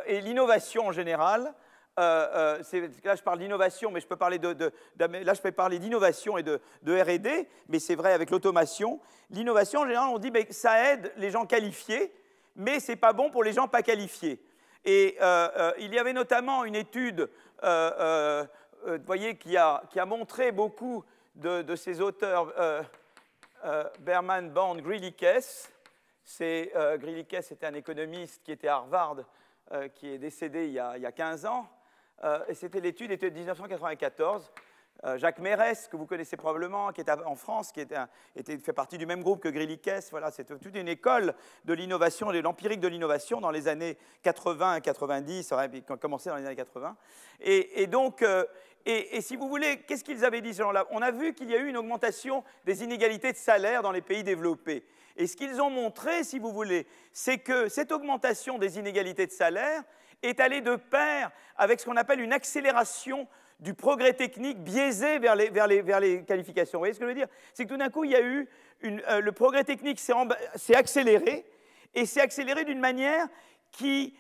et l'innovation en général, là je parle d'innovation, mais je peux parler là je peux parler d'innovation et de R&D, mais c'est vrai avec l'automation. L'innovation en général, on dit que ça aide les gens qualifiés, mais ce n'est pas bon pour les gens pas qualifiés. Et il y avait notamment une étude, vous voyez, qui a montré beaucoup de ces auteurs, Berman, Bond, Greeley-Kess. Greeley-Kess était un économiste qui était à Harvard, qui est décédé il y a 15 ans. Et l'étude était de 1994. Jacques Mérès, que vous connaissez probablement, qui est en France, qui fait partie du même groupe que Greeley-Kess. Voilà, c'est toute une école de l'innovation, de l'empirique de l'innovation dans les années 80 et 90, ça a commencé dans les années 80. Et donc, si vous voulez, qu'est-ce qu'ils avaient dit, ces gens-là? On a vu qu'il y a eu une augmentation des inégalités de salaire dans les pays développés. Et ce qu'ils ont montré, si vous voulez, c'est que cette augmentation des inégalités de salaire est allée de pair avec ce qu'on appelle une accélération du progrès technique biaisé vers les qualifications. Vous voyez ce que je veux dire? C'est que tout d'un coup, il y a eu le progrès technique s'est accéléré, et s'est accéléré d'une manière qui,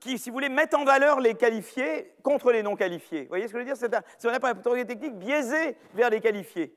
si vous voulez, met en valeur les qualifiés contre les non qualifiés. Vous voyez ce que je veux dire? C'est ce qu'on appelle un progrès technique biaisé vers les qualifiés.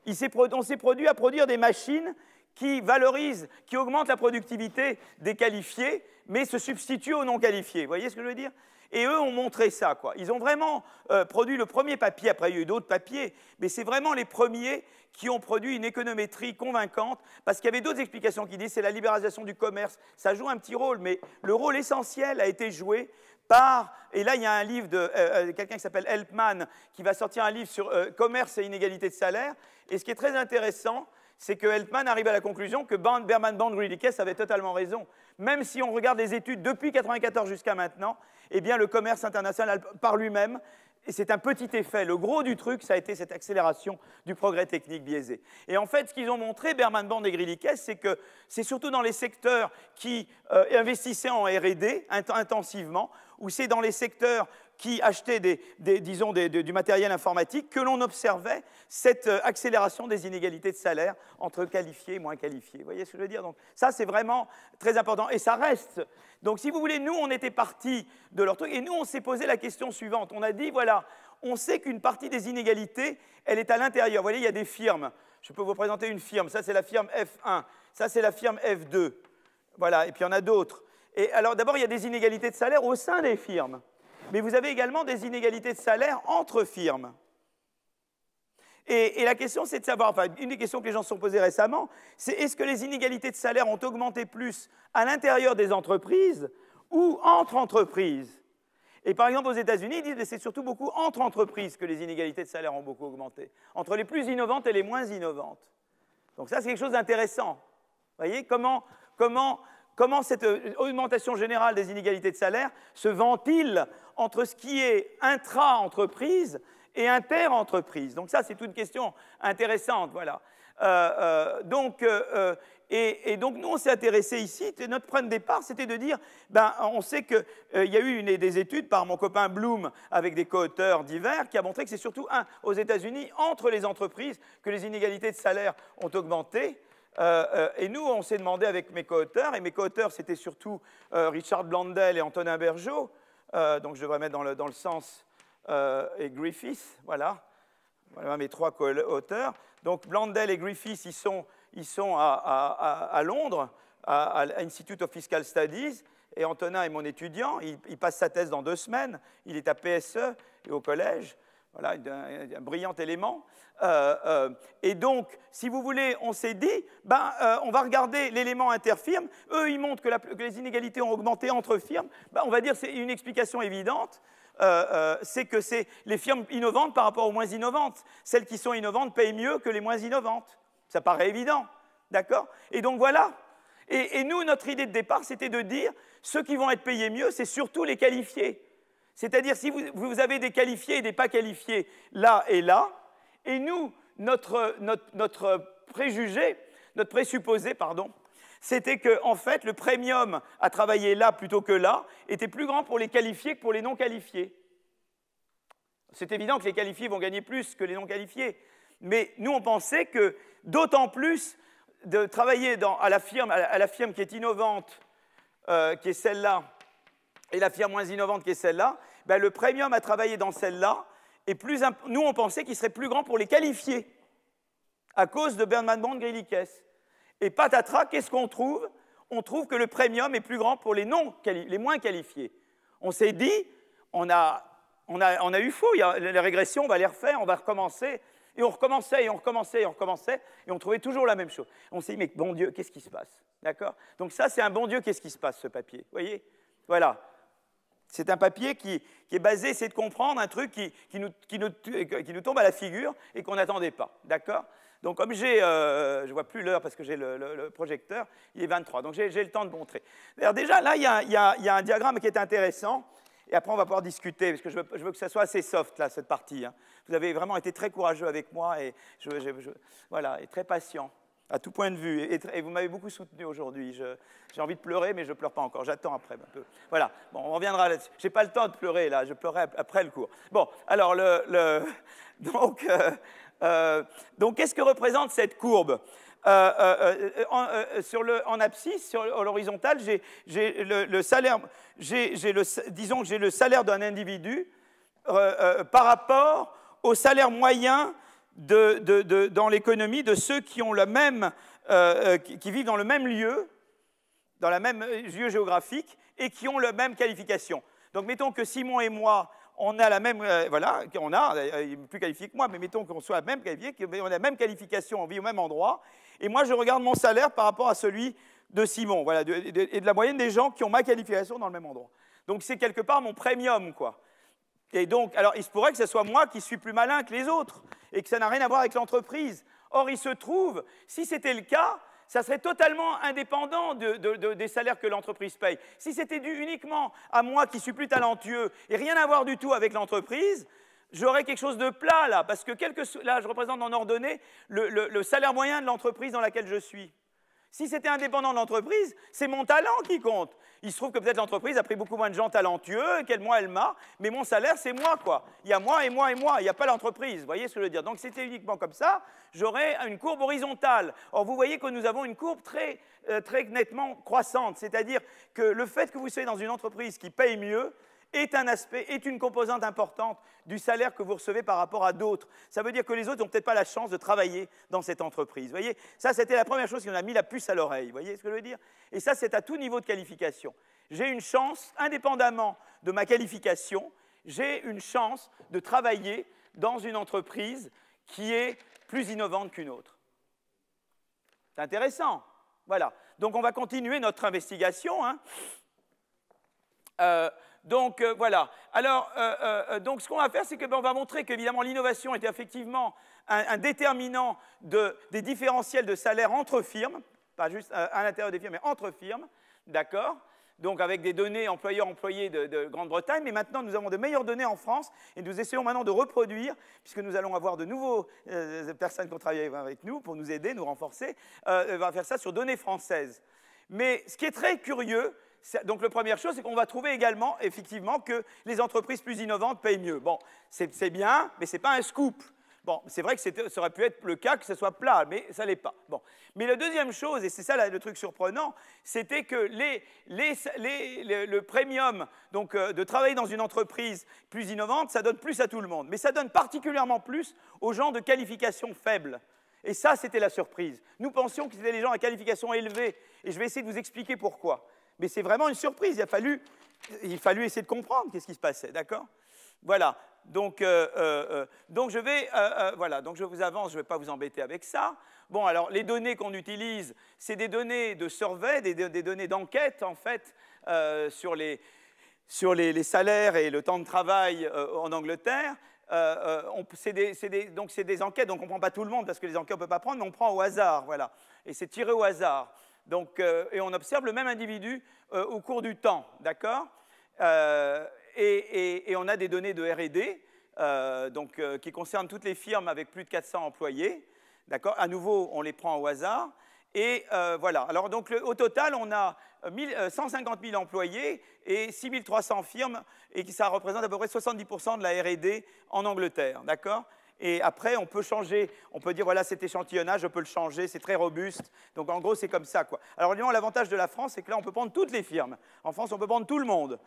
On s'est produit à produire des machines qui valorisent, qui augmentent la productivité des qualifiés, mais se substituent aux non qualifiés. Vous voyez ce que je veux dire? Et eux ont montré ça, quoi. Ils ont vraiment produit le premier papier, après il y a eu d'autres papiers, mais c'est vraiment les premiers qui ont produit une économétrie convaincante, parce qu'il y avait d'autres explications qui disent que c'est la libéralisation du commerce. Ça joue un petit rôle, mais le rôle essentiel a été joué par... Et là, il y a un livre de quelqu'un qui s'appelle Helpman, qui va sortir un livre sur commerce et inégalité de salaire. Et ce qui est très intéressant, c'est que Helpman arrive à la conclusion que Berman, Bond, Greeley-Kess avait totalement raison. Même si on regarde les études depuis 1994 jusqu'à maintenant, eh bien, le commerce international par lui-même, et c'est un petit effet. Le gros du truc, ça a été cette accélération du progrès technique biaisé. Et en fait, ce qu'ils ont montré, Berman, Bond et Greeley-Kess, c'est que c'est surtout dans les secteurs qui investissaient en R&D intensivement, ou c'est dans les secteurs qui achetaient du matériel informatique, que l'on observait cette accélération des inégalités de salaire entre qualifiés et moins qualifiés. Vous voyez ce que je veux dire? Donc, ça, c'est vraiment très important. Et ça reste. Donc, si vous voulez, nous, on était partis de leur truc, et nous, on s'est posé la question suivante. On a dit, voilà, on sait qu'une partie des inégalités, elle est à l'intérieur. Vous voyez, il y a des firmes. Je peux vous présenter une firme. Ça, c'est la firme F1. Ça, c'est la firme F2. Voilà, et puis il y en a d'autres. Et alors d'abord, il y a des inégalités de salaire au sein des firmes. Mais vous avez également des inégalités de salaire entre firmes. Et la question, c'est de savoir, enfin, une des questions que les gens se sont posées récemment, c'est est-ce que les inégalités de salaire ont augmenté plus à l'intérieur des entreprises ou entre entreprises? Et par exemple, aux États-Unis, ils disent que c'est surtout beaucoup entre entreprises que les inégalités de salaire ont beaucoup augmenté, entre les plus innovantes et les moins innovantes. Donc ça, c'est quelque chose d'intéressant. Vous voyez, comment cette augmentation générale des inégalités de salaire se ventile entre ce qui est intra-entreprise et inter-entreprise. Donc ça, c'est une question intéressante, voilà. Donc nous, on s'est intéressé ici, notre point de départ, c'était de dire, on sait qu'il y a eu des études par mon copain Bloom avec des co-auteurs divers qui a montré que c'est surtout, aux États-Unis, entre les entreprises, que les inégalités de salaire ont augmenté. Et nous, on s'est demandé avec mes co-auteurs, et mes co-auteurs, c'était surtout Richard Blandel et Antonin Bergeau, donc je devrais mettre dans le sens, et Griffiths, voilà mes trois co-auteurs. Donc Blandel et Griffiths, ils sont à Londres, à l'Institute of Fiscal Studies, et Antonin est mon étudiant, il passe sa thèse dans 2 semaines, il est à PSE et au collège, voilà, un brillant élément. Et donc, si vous voulez, on s'est dit, on va regarder l'élément interfirme. Eux, ils montrent que les inégalités ont augmenté entre firmes. On va dire que c'est une explication évidente. C'est que c'est les firmes innovantes par rapport aux moins innovantes. Celles qui sont innovantes payent mieux que les moins innovantes. Ça paraît évident, d'accord? Et donc voilà. Et nous, notre idée de départ, c'était de dire, ceux qui vont être payés mieux, c'est surtout les qualifiés. C'est-à-dire, si vous avez des qualifiés et des pas qualifiés là et là, et nous, notre présupposé, c'était qu'en fait, le premium à travailler là plutôt que là était plus grand pour les qualifiés que pour les non qualifiés. C'est évident que les qualifiés vont gagner plus que les non qualifiés, mais nous, on pensait que d'autant plus de travailler à la firme qui est innovante, qui est celle-là, et la firme moins innovante qui est celle-là, le premium à travailler dans celle-là est plus... Nous, on pensait qu'il serait plus grand pour les qualifiés, à cause de Bernard Bond, Grillikes. Et patatras, qu'est-ce qu'on trouve? On trouve que le premium est plus grand pour les moins qualifiés. On s'est dit, on a eu faux, les régressions, on va les refaire, on va recommencer. Et on recommençait, et on recommençait, et on recommençait, et on trouvait toujours la même chose. On s'est dit, mais bon Dieu, qu'est-ce qui se passe? D'accord? Donc ça, c'est un bon Dieu, qu'est-ce qui se passe, ce papier? Vous voyez? Voilà. C'est un papier qui est basé, c'est de comprendre un truc qui nous tombe à la figure et qu'on n'attendait pas. D'accord? Donc comme je ne vois plus l'heure parce que j'ai le projecteur, il est 23, donc j'ai le temps de montrer. Alors déjà, là, il y a un diagramme qui est intéressant, et après on va pouvoir discuter, parce que je veux que ça soit assez soft, là, cette partie. Hein. Vous avez vraiment été très courageux avec moi, et voilà, et très patient, à tout point de vue, et vous m'avez beaucoup soutenu aujourd'hui. J'ai envie de pleurer, mais je ne pleure pas encore, j'attends après un peu. Voilà, bon, on reviendra là-dessus. Je n'ai pas le temps de pleurer, là, je pleurerai après le cours. Bon, alors, donc, qu'est-ce que représente cette courbe? En abscisse, sur l'horizontale, j'ai le salaire, disons que j'ai le salaire d'un individu par rapport au salaire moyen dans l'économie de ceux qui ont qui vivent dans le même lieu, dans le même lieu géographique, et qui ont la même qualification. Donc, mettons que Simon et moi, on a la même, il est plus qualifié que moi, mais mettons qu'on soit la même qualifié, qu'on a la même qualification, on vit au même endroit, et moi je regarde mon salaire par rapport à celui de Simon, voilà, et de la moyenne des gens qui ont ma qualification dans le même endroit. Donc c'est quelque part mon premium, quoi. Et donc, alors il se pourrait que ce soit moi qui suis plus malin que les autres, et que ça n'a rien à voir avec l'entreprise. Or, il se trouve, si c'était le cas, ça serait totalement indépendant des salaires que l'entreprise paye. Si c'était dû uniquement à moi qui suis plus talentueux et rien à voir du tout avec l'entreprise, j'aurais quelque chose de plat là, parce que là, je représente en ordonnée le salaire moyen de l'entreprise dans laquelle je suis. Si c'était indépendant de l'entreprise, c'est mon talent qui compte. Il se trouve que peut-être l'entreprise a pris beaucoup moins de gens talentueux, qu'elle, moi, elle m'a, mais mon salaire, c'est moi, quoi. Il y a moi et moi et moi, il n'y a pas l'entreprise, vous voyez ce que je veux dire? Donc, si c'était uniquement comme ça, j'aurais une courbe horizontale. Or, vous voyez que nous avons une courbe très nettement croissante, c'est-à-dire que le fait que vous soyez dans une entreprise qui paye mieux est un aspect, est une composante importante du salaire que vous recevez par rapport à d'autres. Ça veut dire que les autres n'ont peut-être pas la chance de travailler dans cette entreprise. Vous voyez, ça, c'était la première chose qui nous a mis la puce à l'oreille. Vous voyez ce que je veux dire? Et ça, c'est à tout niveau de qualification. J'ai une chance, indépendamment de ma qualification, j'ai une chance de travailler dans une entreprise qui est plus innovante qu'une autre. C'est intéressant. Voilà. Donc, on va continuer notre investigation. Hein. Voilà. Alors, donc, ce qu'on va faire, c'est qu'on va montrer qu'évidemment, l'innovation est effectivement un déterminant des différentiels de salaire entre firmes, pas juste à l'intérieur des firmes, mais entre firmes, d'accord? Donc avec des données employeurs-employés de Grande-Bretagne, mais maintenant nous avons de meilleures données en France, et nous essayons maintenant de reproduire, puisque nous allons avoir de nouveaux personnes qui vont travailler avec nous pour nous aider, nous renforcer, on va faire ça sur données françaises. Mais ce qui est très curieux, donc la première chose, c'est qu'on va trouver également, effectivement, que les entreprises plus innovantes payent mieux. Bon, c'est bien, mais ce n'est pas un scoop. Bon, c'est vrai que ça aurait pu être le cas que ce soit plat, mais ça ne l'est pas. Bon. Mais la deuxième chose, et c'est ça le truc surprenant, c'était que le premium donc, de travailler dans une entreprise plus innovante, ça donne plus à tout le monde. Mais ça donne particulièrement plus aux gens de qualification faible. Et ça, c'était la surprise. Nous pensions que c'était les gens à qualification élevée, et je vais essayer de vous expliquer pourquoi. Mais c'est vraiment une surprise. Il a fallu essayer de comprendre qu'est-ce qui se passait, d'accord? Voilà. Donc je vous avance, je ne vais pas vous embêter avec ça. Bon, alors, les données qu'on utilise, c'est des données de survey, des données d'enquête, en fait, sur les salaires et le temps de travail en Angleterre. C'est des enquêtes, donc on ne prend pas tout le monde, parce que les enquêtes, on ne peut pas prendre, mais on prend au hasard, voilà. Et c'est tiré au hasard. Donc, et on observe le même individu au cours du temps, d'accord? Et on a des données de R&D qui concernent toutes les firmes avec plus de 400 employés. D'accord? À nouveau, on les prend au hasard. Et voilà. Alors, donc, au total, on a 150 000 employés et 6 300 firmes, et ça représente à peu près 70% de la R&D en Angleterre. D'accord? Et après, on peut changer, on peut dire, voilà, cet échantillonnage, je peux le changer, c'est très robuste. Donc, en gros, c'est comme ça, quoi. Alors, évidemment, l'avantage de la France, c'est que là, on peut prendre toutes les firmes. En France, on peut prendre tout le monde.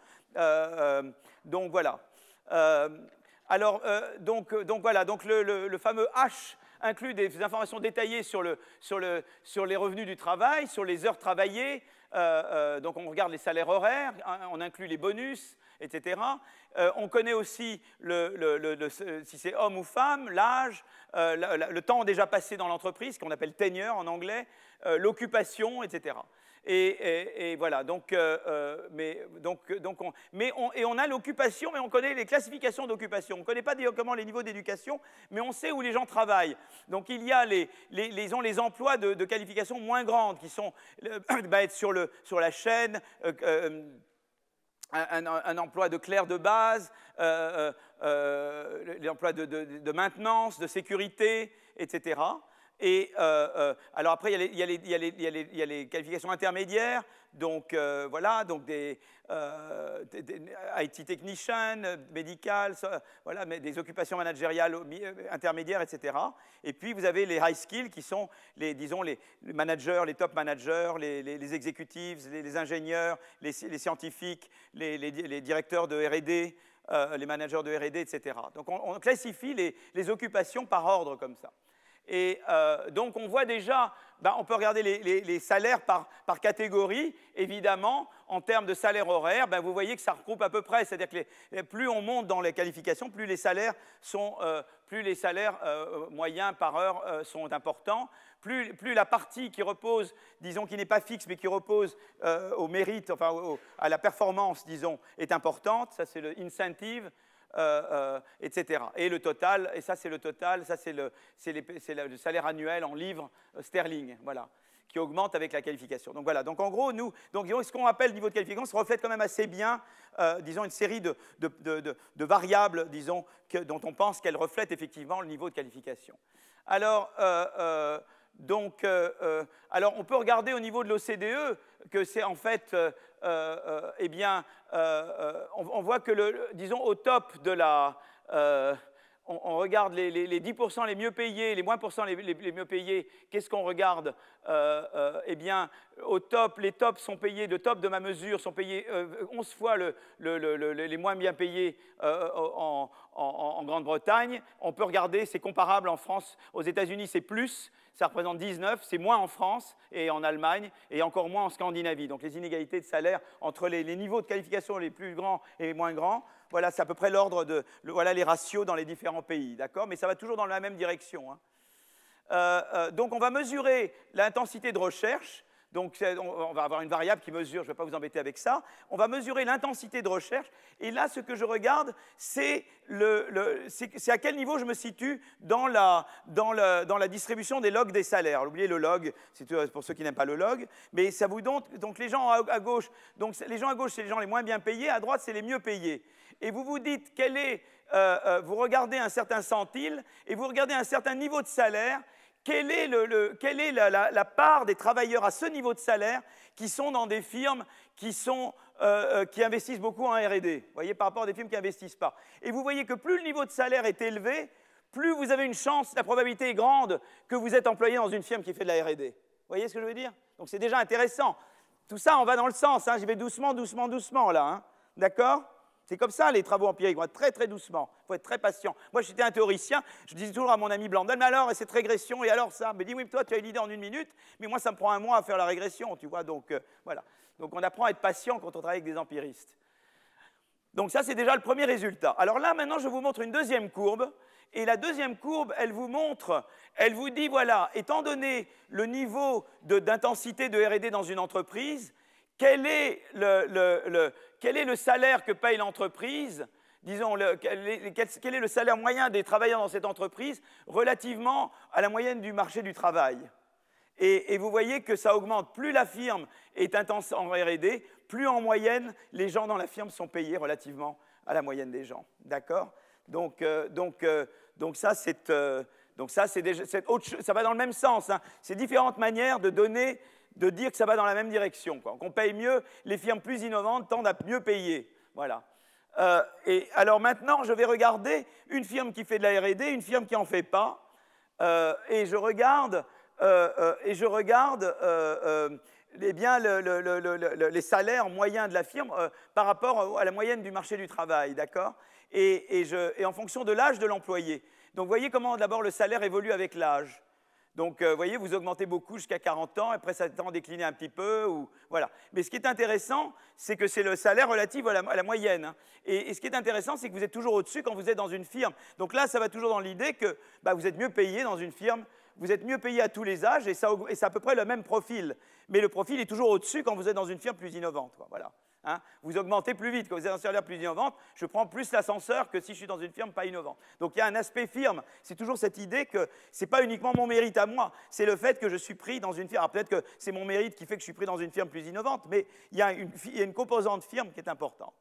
Donc, voilà. Donc, voilà, donc le fameux H inclut des informations détaillées sur les revenus du travail, sur les heures travaillées. Donc, on regarde les salaires horaires, on inclut les bonus, etc. On connaît aussi si c'est homme ou femme, l'âge, le temps déjà passé dans l'entreprise, qu'on appelle tenure en anglais, l'occupation, etc. Et voilà, donc on a l'occupation, mais on connaît les classifications d'occupation. On ne connaît pas directement les niveaux d'éducation, mais on sait où les gens travaillent. Donc il y a les emplois de qualification moins grandes, qui sont être sur la chaîne, un emploi de clerc de base, l'emploi de maintenance, de sécurité, etc. Et alors après, il y a les qualifications intermédiaires, donc voilà, donc des IT technician, médical, voilà, mais des occupations managériales intermédiaires, etc. Et puis vous avez les high skills qui sont disons les managers, les top managers, les exécutifs, les ingénieurs, les scientifiques, les directeurs de R&D, les managers de R&D, etc. Donc on classifie les occupations par ordre comme ça. Et donc, on voit déjà, on peut regarder les salaires par catégorie, évidemment, en termes de salaire horaire, vous voyez que ça regroupe à peu près, c'est-à-dire que plus on monte dans les qualifications, plus les salaires moyens par heure sont importants, plus la partie qui repose, disons, qui n'est pas fixe, mais qui repose au mérite, enfin, à la performance, disons, est importante, ça c'est le incentive, etc. Et le total, et ça c'est le total, ça c'est le salaire annuel en livres sterling, voilà, qui augmente avec la qualification. Donc voilà, donc en gros, ce qu'on appelle niveau de qualification, ça reflète quand même assez bien, disons, une série de variables, disons, dont on pense qu'elles reflètent effectivement le niveau de qualification. Alors, alors on peut regarder au niveau de l'OCDE que c'est en fait, on voit que, disons, au top de la... on regarde les 10% les mieux payés, les moins % les mieux payés. Qu'est-ce qu'on regarde? au top, les tops sont payés, le top de ma mesure sont payés 11 fois les moins bien payés en Grande-Bretagne. On peut regarder, c'est comparable en France, aux États-Unis c'est plus, ça représente 19, c'est moins en France et en Allemagne, et encore moins en Scandinavie. Donc les inégalités de salaire entre les niveaux de qualification les plus grands et les moins grands, voilà, c'est à peu près l'ordre de, voilà les ratios dans les différents pays, d'accord? Mais ça va toujours dans la même direction, hein. Donc on va mesurer l'intensité de recherche. Donc on va avoir une variable qui mesure, je ne vais pas vous embêter avec ça. On va mesurer l'intensité de recherche. Et là, ce que je regarde, c'est à quel niveau je me situe dans la distribution des logs des salaires. Oubliez le log, c'est pour ceux qui n'aiment pas le log. Mais ça vous donne, donc les gens à gauche, donc les gens à gauche, c'est les gens les moins bien payés. À droite, c'est les mieux payés. Et vous vous dites, vous regardez un certain centile et vous regardez un certain niveau de salaire. Quelle est la part des travailleurs à ce niveau de salaire qui sont dans des firmes qui investissent beaucoup en R&D, vous voyez, par rapport à des firmes qui n'investissent pas. Et vous voyez que plus le niveau de salaire est élevé, plus vous avez une chance, la probabilité est grande que vous êtes employé dans une firme qui fait de la R&D. Vous voyez ce que je veux dire? Donc c'est déjà intéressant. Tout ça, on va dans le sens, hein, j'y vais doucement, doucement, doucement là, hein, d'accord? C'est comme ça, les travaux empiriques, on va très très doucement, il faut être très patient. Moi, j'étais un théoricien, je disais toujours à mon ami Blandel, mais alors, et cette régression, et alors ça? Il me dit, oui, mais toi, tu as une idée en 1 minute, mais moi, ça me prend 1 mois à faire la régression, tu vois, donc voilà. Donc on apprend à être patient quand on travaille avec des empiristes. Donc ça, c'est déjà le premier résultat. Alors là, maintenant, je vous montre une deuxième courbe, et la deuxième courbe, elle vous dit, voilà, étant donné le niveau d'intensité de R&D dans une entreprise, quel est le salaire que paye l'entreprise, disons, quel est le salaire moyen des travailleurs dans cette entreprise relativement à la moyenne du marché du travail. Et vous voyez que ça augmente. Plus la firme est intense en R&D, plus en moyenne, les gens dans la firme sont payés relativement à la moyenne des gens. D'accord? Donc ça, ça va dans le même sens, hein. C'est différentes manières de dire que ça va dans la même direction, quoi. Qu'on paye mieux, les firmes plus innovantes tendent à mieux payer. Voilà. Et alors maintenant, je vais regarder une firme qui fait de la R&D, une firme qui n'en fait pas, et je regarde eh bien, les salaires moyens de la firme par rapport à la moyenne du marché du travail, d'accord? Et en fonction de l'âge de l'employé. Donc, vous voyez comment d'abord le salaire évolue avec l'âge. Donc, vous voyez, vous augmentez beaucoup jusqu'à 40 ans, après ça tend à décliner un petit peu, voilà. Mais ce qui est intéressant, c'est que c'est le salaire relatif à la moyenne, hein. Et ce qui est intéressant, c'est que vous êtes toujours au-dessus quand vous êtes dans une firme. Donc là, ça va toujours dans l'idée que vous êtes mieux payé dans une firme, vous êtes mieux payé à tous les âges, et c'est à peu près le même profil. Mais le profil est toujours au-dessus quand vous êtes dans une firme plus innovante, quoi, voilà. Hein, vous augmentez plus vite. Quand vous êtes dans une salaire plus innovante, je prends plus l'ascenseur que si je suis dans une firme pas innovante. Donc il y a un aspect firme. C'est toujours cette idée que ce n'est pas uniquement mon mérite à moi, c'est le fait que je suis pris dans une firme. Alors peut-être que c'est mon mérite qui fait que je suis pris dans une firme plus innovante, mais il y a une composante firme qui est importante.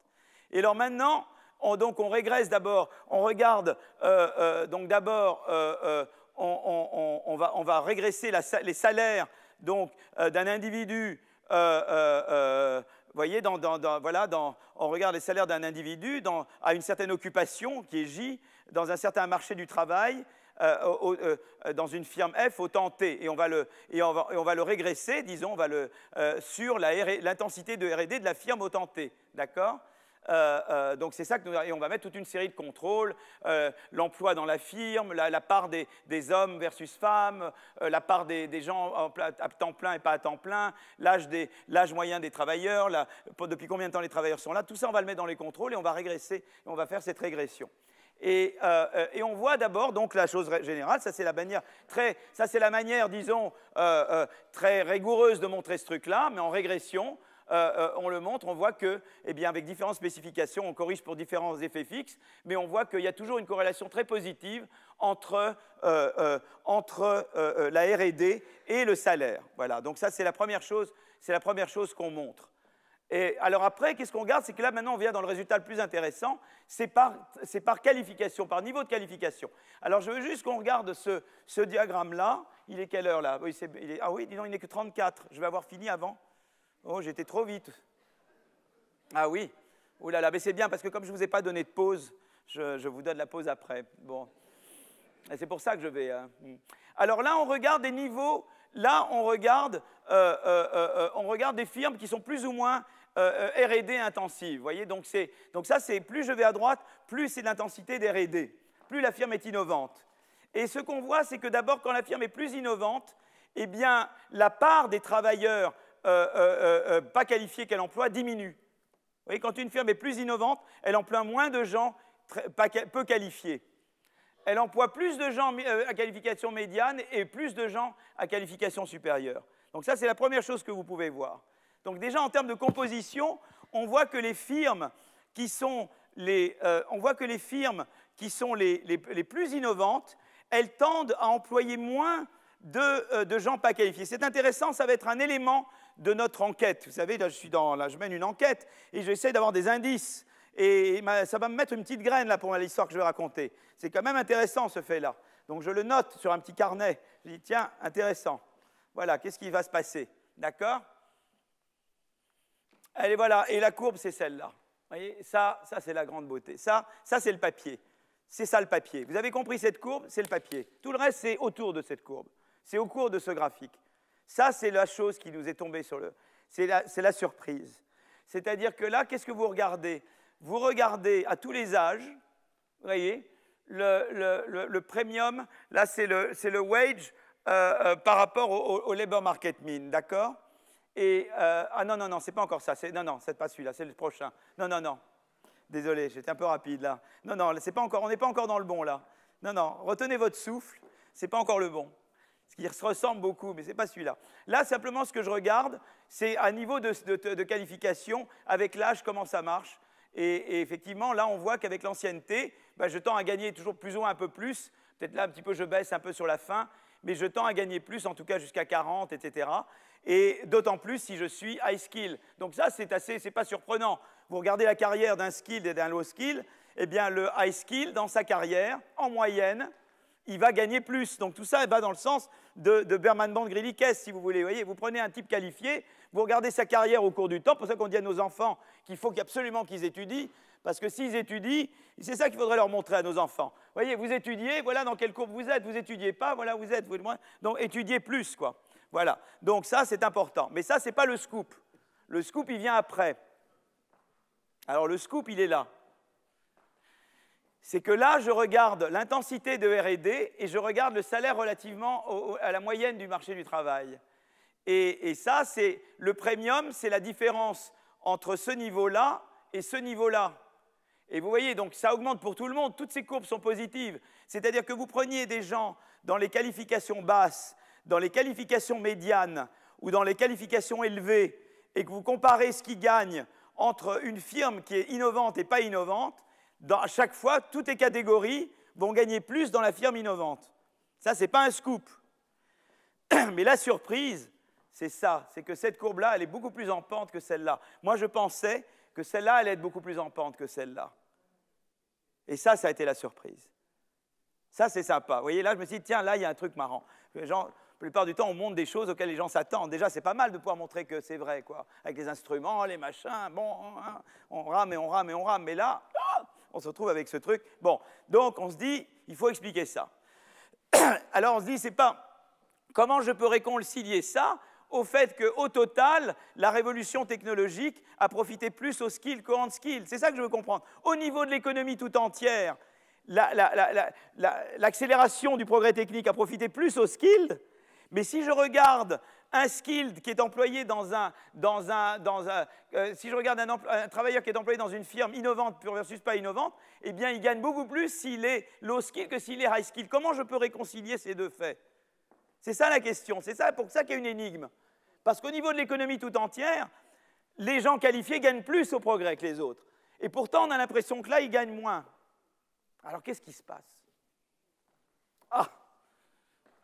Et alors maintenant, on régresse d'abord, on regarde, donc d'abord, on va régresser les salaires d'un individu. Vous voyez, on regarde les salaires d'un individu à une certaine occupation, qui est J, dans un certain marché du travail, dans une firme F au temps T. Et on va le régresser, disons, sur l'intensité de R&D de la firme au temps T. D'accord? Donc c'est ça et on va mettre toute une série de contrôles, l'emploi dans la firme, la part des hommes versus femmes, la part des gens à temps plein et pas à temps plein, l'âge moyen des travailleurs, depuis combien de temps les travailleurs sont là, tout ça on va le mettre dans les contrôles et on va régresser, et on va faire cette régression. Et on voit d'abord donc la chose générale, ça c'est la manière, disons, très rigoureuse de montrer ce truc-là, mais en régression. On le montre, on voit que, eh bien, avec différentes spécifications, on corrige pour différents effets fixes, mais on voit qu'il y a toujours une corrélation très positive entre la R&D et le salaire. Voilà, donc ça c'est la première chose qu'on montre. Et alors après, qu'est-ce qu'on regarde? C'est que là, maintenant, on vient dans le résultat le plus intéressant, c'est par qualification, par niveau de qualification. Alors je veux juste qu'on regarde ce diagramme-là. Il est quelle heure là? Oui, ah oui, dis donc, il n'est que 34. Je vais avoir fini avant. Oh, j'étais trop vite. Ah oui. Oh là là, mais c'est bien parce que comme je ne vous ai pas donné de pause, je vous donne la pause après. Bon. Et c'est pour ça que je vais. Alors là, on regarde des niveaux là, on regarde des firmes qui sont plus ou moins R&D intensives. Vous voyez, donc ça, c'est plus je vais à droite, plus c'est l'intensité d'R&D, plus la firme est innovante. Et ce qu'on voit, c'est que d'abord, quand la firme est plus innovante, eh bien, la part des travailleurs pas qualifiés qu'elle emploie diminue. Vous voyez, quand une firme est plus innovante, elle emploie moins de gens peu qualifiés. Elle emploie plus de gens à qualification médiane et plus de gens à qualification supérieure. Donc ça, c'est la première chose que vous pouvez voir. Donc déjà, en termes de composition, on voit que les firmes qui sont les plus innovantes, elles tendent à employer moins de gens pas qualifiés. C'est intéressant, ça va être un élément de notre enquête. Vous savez, là, je mène une enquête et j'essaie d'avoir des indices. Et ça va me mettre une petite graine là pour l'histoire que je vais raconter. C'est quand même intéressant ce fait-là. Donc je le note sur un petit carnet. Je dis, tiens, intéressant. Voilà, qu'est-ce qui va se passer? D'accord? Allez, voilà, et la courbe, c'est celle-là. Vous voyez, ça c'est la grande beauté. Ça c'est le papier. C'est ça le papier. Vous avez compris cette courbe? C'est le papier. Tout le reste, c'est autour de cette courbe. C'est au cours de ce graphique. Ça, c'est la chose qui nous est tombée sur le... C'est la surprise. C'est-à-dire que là, qu'est-ce que vous regardez? Vous regardez à tous les âges, vous voyez, le premium, là, c'est le wage par rapport au labor market mean, d'accord? Et, ah non, non, non, c'est pas encore ça. Non, non, c'est pas celui-là, c'est le prochain. Non, non, non. Désolé, j'étais un peu rapide là. Non, non, c'est pas encore, on n'est pas encore dans le bon là. Non, non, retenez votre souffle, c'est pas encore le bon. Ce qui se ressemble beaucoup, mais c'est pas celui-là. Là, simplement, ce que je regarde, c'est à niveau de qualification, avec l'âge, comment ça marche. Et effectivement, là, on voit qu'avec l'ancienneté, ben, je tends à gagner toujours plus ou moins un peu plus. Peut-être là, un petit peu, je baisse un peu sur la fin, mais je tends à gagner plus, en tout cas jusqu'à 40, etc. Et d'autant plus si je suis high skill. Donc ça, c'est pas surprenant. Vous regardez la carrière d'un skill et d'un low skill, eh bien, le high skill, dans sa carrière, en moyenne, il va gagner plus. Donc tout ça va dans le sens de Berman Band Greeley-Kess, si vous voulez. Vous voyez, vous prenez un type qualifié, vous regardez sa carrière au cours du temps, c'est pour ça qu'on dit à nos enfants qu'il faut absolument qu'ils étudient, parce que s'ils étudient, c'est ça qu'il faudrait leur montrer à nos enfants. Vous voyez, vous étudiez, voilà dans quelle courbe vous êtes, vous n'étudiez pas, voilà où vous êtes, donc étudiez plus, quoi. Voilà, donc ça c'est important. Mais ça, ce n'est pas le scoop. Le scoop, il vient après. Alors le scoop, il est là. C'est que là, je regarde l'intensité de R&D et je regarde le salaire relativement à la moyenne du marché du travail. Et ça, c'est le premium, c'est la différence entre ce niveau-là et ce niveau-là. Et vous voyez, donc ça augmente pour tout le monde, toutes ces courbes sont positives. C'est-à-dire que vous preniez des gens dans les qualifications basses, dans les qualifications médianes ou dans les qualifications élevées et que vous comparez ce qu'ils gagnent entre une firme qui est innovante et pas innovante, à chaque fois, toutes les catégories vont gagner plus dans la firme innovante. Ça, ce n'est pas un scoop. Mais la surprise, c'est ça, c'est que cette courbe-là, elle est beaucoup plus en pente que celle-là. Moi, je pensais que celle-là allait être beaucoup plus en pente que celle-là. Et ça a été la surprise. Ça, c'est sympa. Vous voyez, là, je me suis dit, tiens, là, il y a un truc marrant. Les gens, la plupart du temps, on montre des choses auxquelles les gens s'attendent. Déjà, c'est pas mal de pouvoir montrer que c'est vrai, quoi. Avec les instruments, les machins, bon, hein, on rame et on rame et on rame. Mais là, on se retrouve avec ce truc. Bon, donc on se dit, il faut expliquer ça. Alors on se dit, c'est pas comment je peux réconcilier ça au fait qu'au total, la révolution technologique a profité plus aux skills qu'aux hand-skills. C'est ça que je veux comprendre. Au niveau de l'économie tout entière, l'accélération du progrès technique a profité plus aux skills, mais si je regarde un skilled qui est employé si je regarde un travailleur qui est employé dans une firme innovante versus pas innovante, eh bien, il gagne beaucoup plus s'il est low skill que s'il est high skill. Comment je peux réconcilier ces deux faits? C'est ça la question. C'est ça pour ça qu'il y a une énigme. Parce qu'au niveau de l'économie tout entière, les gens qualifiés gagnent plus au progrès que les autres. Et pourtant, on a l'impression que là, ils gagnent moins. Alors, qu'est-ce qui se passe? Ah!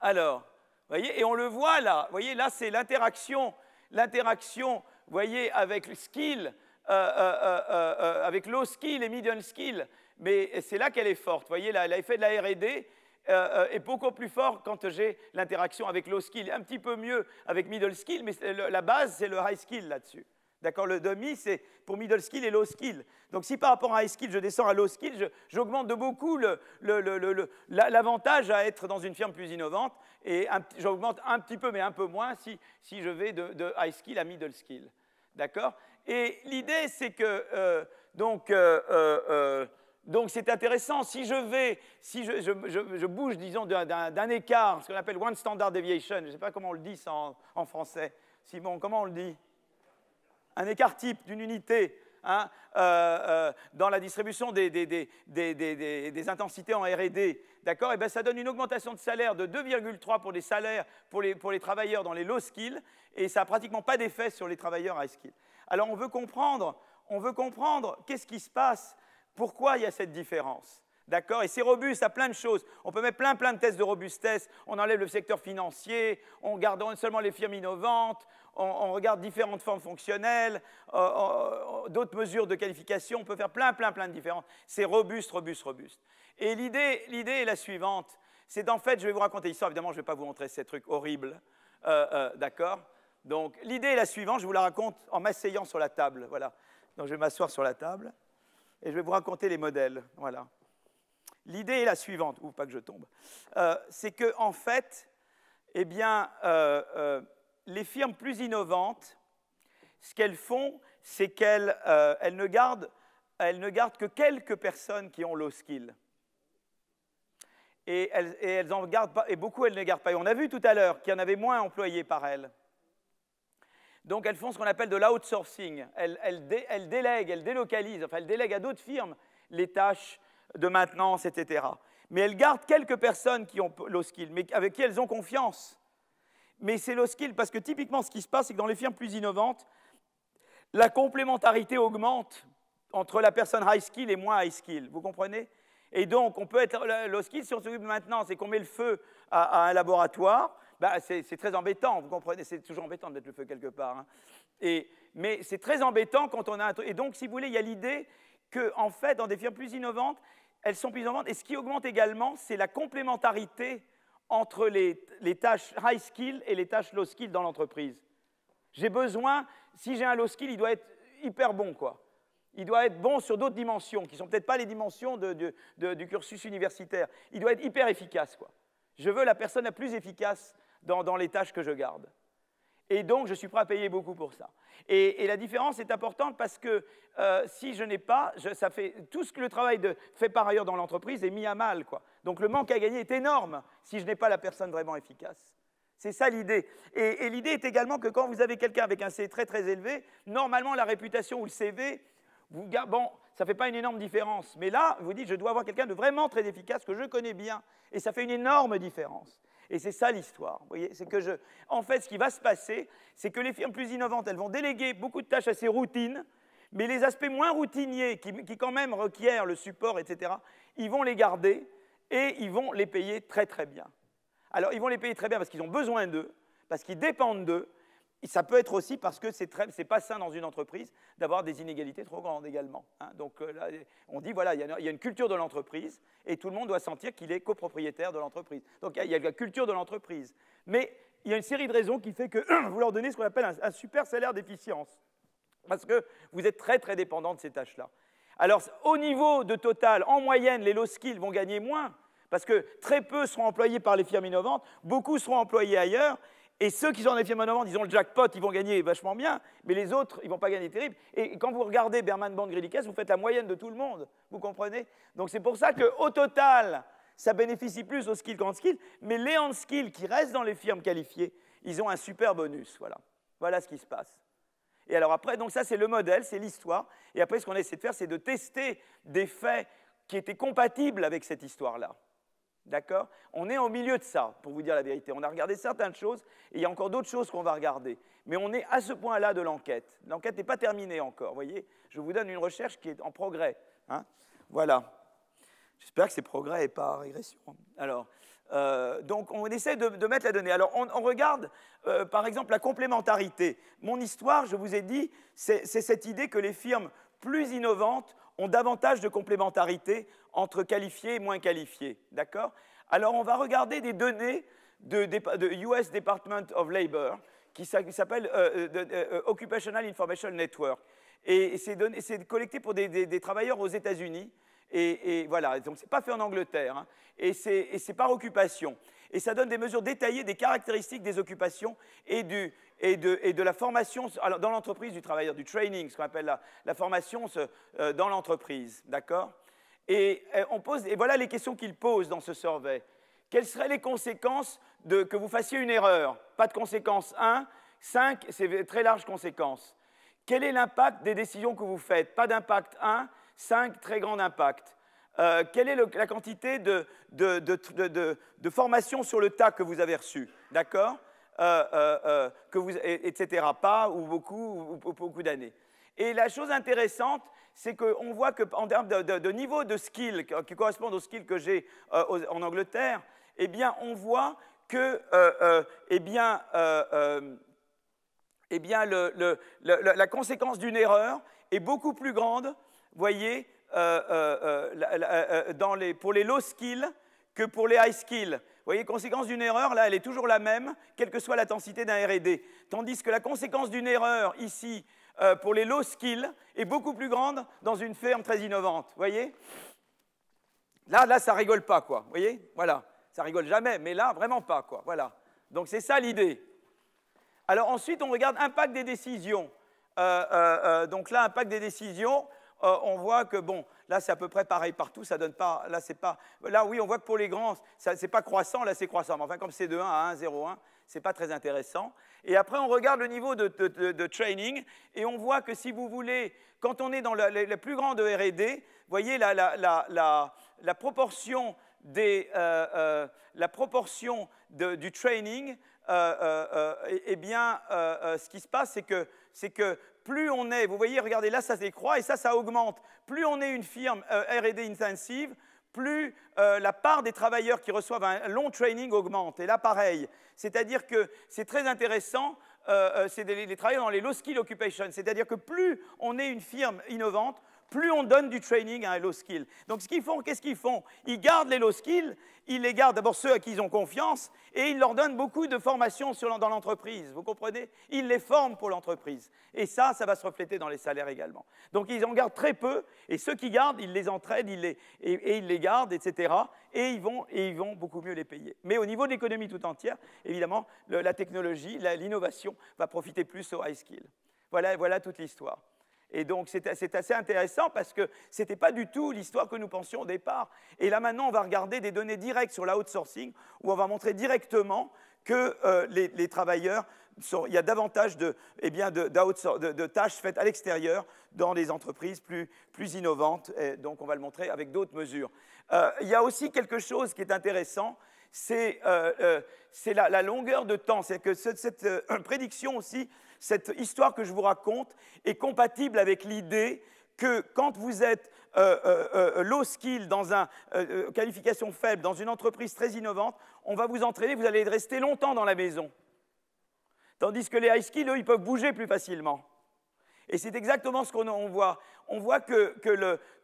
Alors... Vous voyez, et on le voit là. Vous voyez, là, c'est l'interaction, vous voyez, avec le skill, avec low skill et middle skill. Mais c'est là qu'elle est forte. Vous voyez, l'effet de la R&D est beaucoup plus fort quand j'ai l'interaction avec low skill. Un petit peu mieux avec middle skill, mais la base, c'est le high skill là-dessus. D'accord? Le demi, c'est pour middle skill et low skill. Donc si par rapport à high skill, je descends à low skill, j'augmente de beaucoup l'avantage à être dans une firme plus innovante et j'augmente un petit peu, mais un peu moins, si je vais de high skill à middle skill. D'accord? Et l'idée, c'est que, donc c'est intéressant. Si je bouge, disons, d'un écart, ce qu'on appelle one standard deviation, je ne sais pas comment on le dit ça en français. Simon, comment on le dit? Un écart type d'une unité hein, dans la distribution des intensités en R&D, d'accord? Et bien, ça donne une augmentation de salaire de 2,3 pour les salaires pour les travailleurs dans les low skills, et ça n'a pratiquement pas d'effet sur les travailleurs high skills. Alors, on veut comprendre qu'est-ce qui se passe, pourquoi il y a cette différence. D'accord? Et c'est robuste à plein de choses. On peut mettre plein de tests de robustesse. On enlève le secteur financier, on garde seulement les firmes innovantes, on regarde différentes formes fonctionnelles, d'autres mesures de qualification. On peut faire plein de différences. C'est robuste. Et l'idée est la suivante. C'est en fait, je vais vous raconter l'histoire. Évidemment, je ne vais pas vous montrer ces trucs horribles. D'accord? Donc, l'idée est la suivante. Je vous la raconte en m'asseyant sur la table. Voilà. Donc, je vais m'asseoir sur la table et je vais vous raconter les modèles. Voilà. L'idée est la suivante, ou pas que je tombe, c'est qu'en fait, eh bien, les firmes plus innovantes, ce qu'elles font, c'est qu'elles ne gardent que quelques personnes qui ont low skill. Et elles en gardent pas, et beaucoup elles ne gardent pas. Et on a vu tout à l'heure qu'il y en avait moins employés par elles. Donc elles font ce qu'on appelle de l'outsourcing. Elles délèguent, elles délocalisent, enfin elles délèguent à d'autres firmes les tâches de maintenance, etc. Mais elles gardent quelques personnes qui ont low skill, mais avec qui elles ont confiance. Mais c'est low skill parce que typiquement ce qui se passe, c'est que dans les firmes plus innovantes, la complémentarité augmente entre la personne high skill et moins high skill. Vous comprenez? Et donc, on peut être low skill si on s'occupe de maintenance et qu'on met le feu à un laboratoire. Bah, c'est très embêtant, vous comprenez? C'est toujours embêtant de mettre le feu quelque part. Hein. Mais c'est très embêtant quand on a un truc. Et donc, si vous voulez, il y a l'idée qu'en fait, dans des firmes plus innovantes, elles sont plus innovantes. Et ce qui augmente également, c'est la complémentarité entre les tâches high skill et les tâches low skill dans l'entreprise. J'ai besoin, si j'ai un low skill, il doit être hyper bon, quoi. Il doit être bon sur d'autres dimensions, qui ne sont peut-être pas les dimensions du cursus universitaire. Il doit être hyper efficace, quoi. Je veux la personne la plus efficace dans les tâches que je garde. Et donc, je suis prêt à payer beaucoup pour ça. Et la différence est importante parce que si je n'ai pas, ça fait, tout ce que le travail fait par ailleurs dans l'entreprise est mis à mal, quoi. Donc, le manque à gagner est énorme si je n'ai pas la personne vraiment efficace. C'est ça l'idée. Et l'idée est également que quand vous avez quelqu'un avec un CV très élevé, normalement, la réputation ou le CV, bon, ça ne fait pas une énorme différence. Mais là, vous dites, je dois avoir quelqu'un de vraiment très efficace que je connais bien. Et ça fait une énorme différence. Et c'est ça l'histoire. Vous voyez, c'est que en fait, ce qui va se passer, c'est que les firmes plus innovantes, elles vont déléguer beaucoup de tâches assez routines, mais les aspects moins routiniers, qui quand même requièrent le support, etc., ils vont les garder et ils vont les payer très bien. Alors, ils vont les payer très bien parce qu'ils ont besoin d'eux, parce qu'ils dépendent d'eux. Et ça peut être aussi parce que c'est pas sain dans une entreprise d'avoir des inégalités trop grandes également. Hein. Donc là, on dit, voilà, il y a une culture de l'entreprise et tout le monde doit sentir qu'il est copropriétaire de l'entreprise. Donc il y a la culture de l'entreprise. Mais il y a une série de raisons qui fait que vous leur donnez ce qu'on appelle un super salaire d'efficience. Parce que vous êtes très dépendant de ces tâches-là. Alors, au niveau de total, en moyenne, les low skills vont gagner moins, parce que très peu seront employés par les firmes innovantes, beaucoup seront employés ailleurs. Et ceux qui sont dans les firmes innovantes, ils ont le jackpot, ils vont gagner vachement bien, mais les autres, ils ne vont pas gagner terrible. Et quand vous regardez Berman, Bond, Greely-Cass, vous faites la moyenne de tout le monde, vous comprenez? Donc c'est pour ça qu'au total, ça bénéficie plus aux skills qu'en skills, mais les hand skills qui restent dans les firmes qualifiées, ils ont un super bonus, voilà. Voilà ce qui se passe. Et alors après, donc ça c'est le modèle, c'est l'histoire, et après ce qu'on essaie de faire, c'est de tester des faits qui étaient compatibles avec cette histoire-là. D'accord? On est au milieu de ça, pour vous dire la vérité. On a regardé certaines choses, et il y a encore d'autres choses qu'on va regarder. Mais on est à ce point-là de l'enquête. L'enquête n'est pas terminée encore, vous voyez? Je vous donne une recherche qui est en progrès. Hein? Voilà. J'espère que c'est progrès et pas régression. Alors, donc, on essaie de mettre la donnée. Alors, on regarde, par exemple, la complémentarité. Mon histoire, je vous ai dit, c'est cette idée que les firmes plus innovantes ont davantage de complémentarité entre qualifiés et moins qualifiés. D'accord? Alors, on va regarder des données de US Department of Labor qui s'appelle Occupational Information Network. Et c'est collecté pour des travailleurs aux États-Unis. Et voilà, donc ce n'est pas fait en Angleterre. Hein, et c'est par occupation. Et ça donne des mesures détaillées des caractéristiques des occupations et de la formation dans l'entreprise du travailleur, du training, ce qu'on appelle la formation dans l'entreprise. D'accord? Et voilà les questions qu'il pose dans ce survey. Quelles seraient les conséquences que vous fassiez une erreur? Pas de conséquence 1, 5, c'est très large conséquence. Quel est l'impact des décisions que vous faites? Pas d'impact 1, 5, très grand impact. Quelle est la quantité de formation sur le tas que vous avez reçue? D'accord? Etc. Pas ou beaucoup d'années. Et la chose intéressante, c'est qu'on voit qu'en termes de niveau de skill, qui correspondent aux skills que j'ai en Angleterre, eh bien, on voit que la conséquence d'une erreur est beaucoup plus grande, voyez, pour les low skills que pour les high skills. Vous voyez, conséquence d'une erreur, là, elle est toujours la même, quelle que soit l'intensité d'un R&D. Tandis que la conséquence d'une erreur, ici, pour les low skills, est beaucoup plus grande dans une ferme très innovante. Vous voyez? Là, ça rigole pas, quoi. Vous voyez? Voilà. Ça rigole jamais, mais là, vraiment pas, quoi. Voilà. Donc, c'est ça l'idée. Alors, ensuite, on regarde impact des décisions. Donc là, impact des décisions, on voit que, bon, là, c'est à peu près pareil partout, ça donne pas, là, c'est pas, là, oui, on voit que pour les grands, c'est pas croissant, là, c'est croissant. Mais enfin, comme c'est de 1 à 1,01, c'est pas très intéressant. Et après, on regarde le niveau de training, et on voit que si vous voulez, quand on est dans les plus grands de R&D, vous voyez, la proportion du training, eh bien, ce qui se passe, c'est que plus on est, vous voyez, regardez, là, ça décroît et ça augmente. Plus on est une firme R&D intensive, plus la part des travailleurs qui reçoivent un long training augmente. Et là, pareil. C'est-à-dire que c'est très intéressant, c'est les travailleurs dans les low skill occupations. C'est-à-dire que plus on est une firme innovante, plus on donne du training à un low skill. Donc, qu'est-ce qu'ils font? Ils gardent les low skills, ils les gardent d'abord ceux à qui ils ont confiance, et ils leur donnent beaucoup de formation dans l'entreprise. Vous comprenez? Ils les forment pour l'entreprise. Et ça va se refléter dans les salaires également. Donc, ils en gardent très peu, et ceux qui gardent, ils les entraînent, et ils les gardent, etc. Et ils vont beaucoup mieux les payer. Mais au niveau de l'économie tout entière, évidemment, la technologie, l'innovation va profiter plus aux high skills. Voilà toute l'histoire. Et donc, c'est assez intéressant parce que ce n'était pas du tout l'histoire que nous pensions au départ. Et là, maintenant, on va regarder des données directes sur l'outsourcing où on va montrer directement que les travailleurs, il y a davantage de tâches faites à l'extérieur dans des entreprises plus innovantes. Et donc, on va le montrer avec d'autres mesures. Il y a aussi quelque chose qui est intéressant, c'est la longueur de temps. C'est que cette prédiction aussi, cette histoire que je vous raconte est compatible avec l'idée que quand vous êtes low skill, dans une qualification faible, dans une entreprise très innovante, on va vous entraîner, vous allez rester longtemps dans la maison. Tandis que les high skills, eux, ils peuvent bouger plus facilement. Et c'est exactement ce qu'on voit. On voit que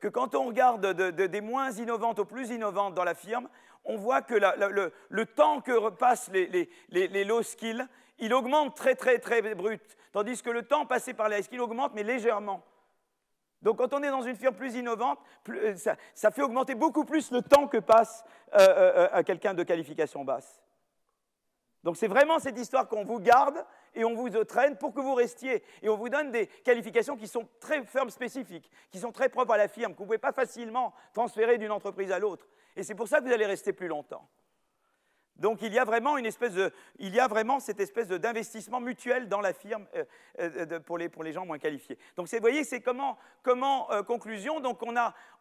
quand on regarde des moins innovantes aux plus innovantes dans la firme, on voit que le temps que passent les low skills, il augmente très, très, très brut. Tandis que le temps passé par les high skills augmente, mais légèrement. Donc, quand on est dans une firme plus innovante, ça fait augmenter beaucoup plus le temps que passe à quelqu'un de qualification basse. Donc, c'est vraiment cette histoire qu'on vous garde et on vous traîne pour que vous restiez. Et on vous donne des qualifications qui sont très firmes spécifiques, qui sont très propres à la firme, que vous ne pouvez pas facilement transférer d'une entreprise à l'autre. Et c'est pour ça que vous allez rester plus longtemps. Donc, il y a vraiment cette espèce d'investissement mutuel dans la firme pour les gens moins qualifiés. Donc, vous voyez, c'est conclusion. Donc,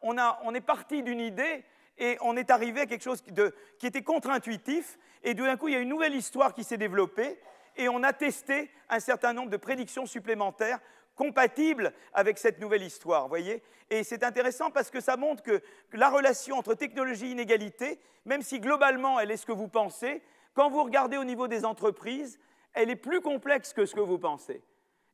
on est parti d'une idée et on est arrivé à quelque chose qui était contre-intuitif. Et d'un coup, il y a une nouvelle histoire qui s'est développée et on a testé un certain nombre de prédictions supplémentaires compatibles avec cette nouvelle histoire, voyez. Et c'est intéressant parce que ça montre que la relation entre technologie et inégalité, même si globalement elle est ce que vous pensez, quand vous regardez au niveau des entreprises, elle est plus complexe que ce que vous pensez.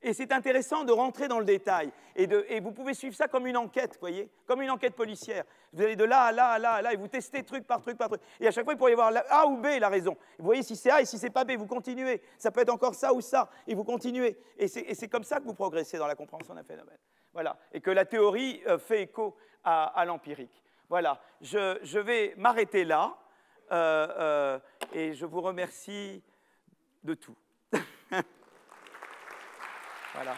Et c'est intéressant de rentrer dans le détail. Et vous pouvez suivre ça comme une enquête, vous voyez, comme une enquête policière. Vous allez de là à là, à là, à là, et vous testez truc par truc par truc. Et à chaque fois, il pourrait y avoir A ou B, la raison. Vous voyez si c'est A et si c'est pas B, vous continuez. Ça peut être encore ça ou ça, et vous continuez. Et c'est comme ça que vous progressez dans la compréhension d'un phénomène. Voilà. Et que la théorie fait écho à l'empirique. Voilà. Je vais m'arrêter là, et je vous remercie de tout. Voilà.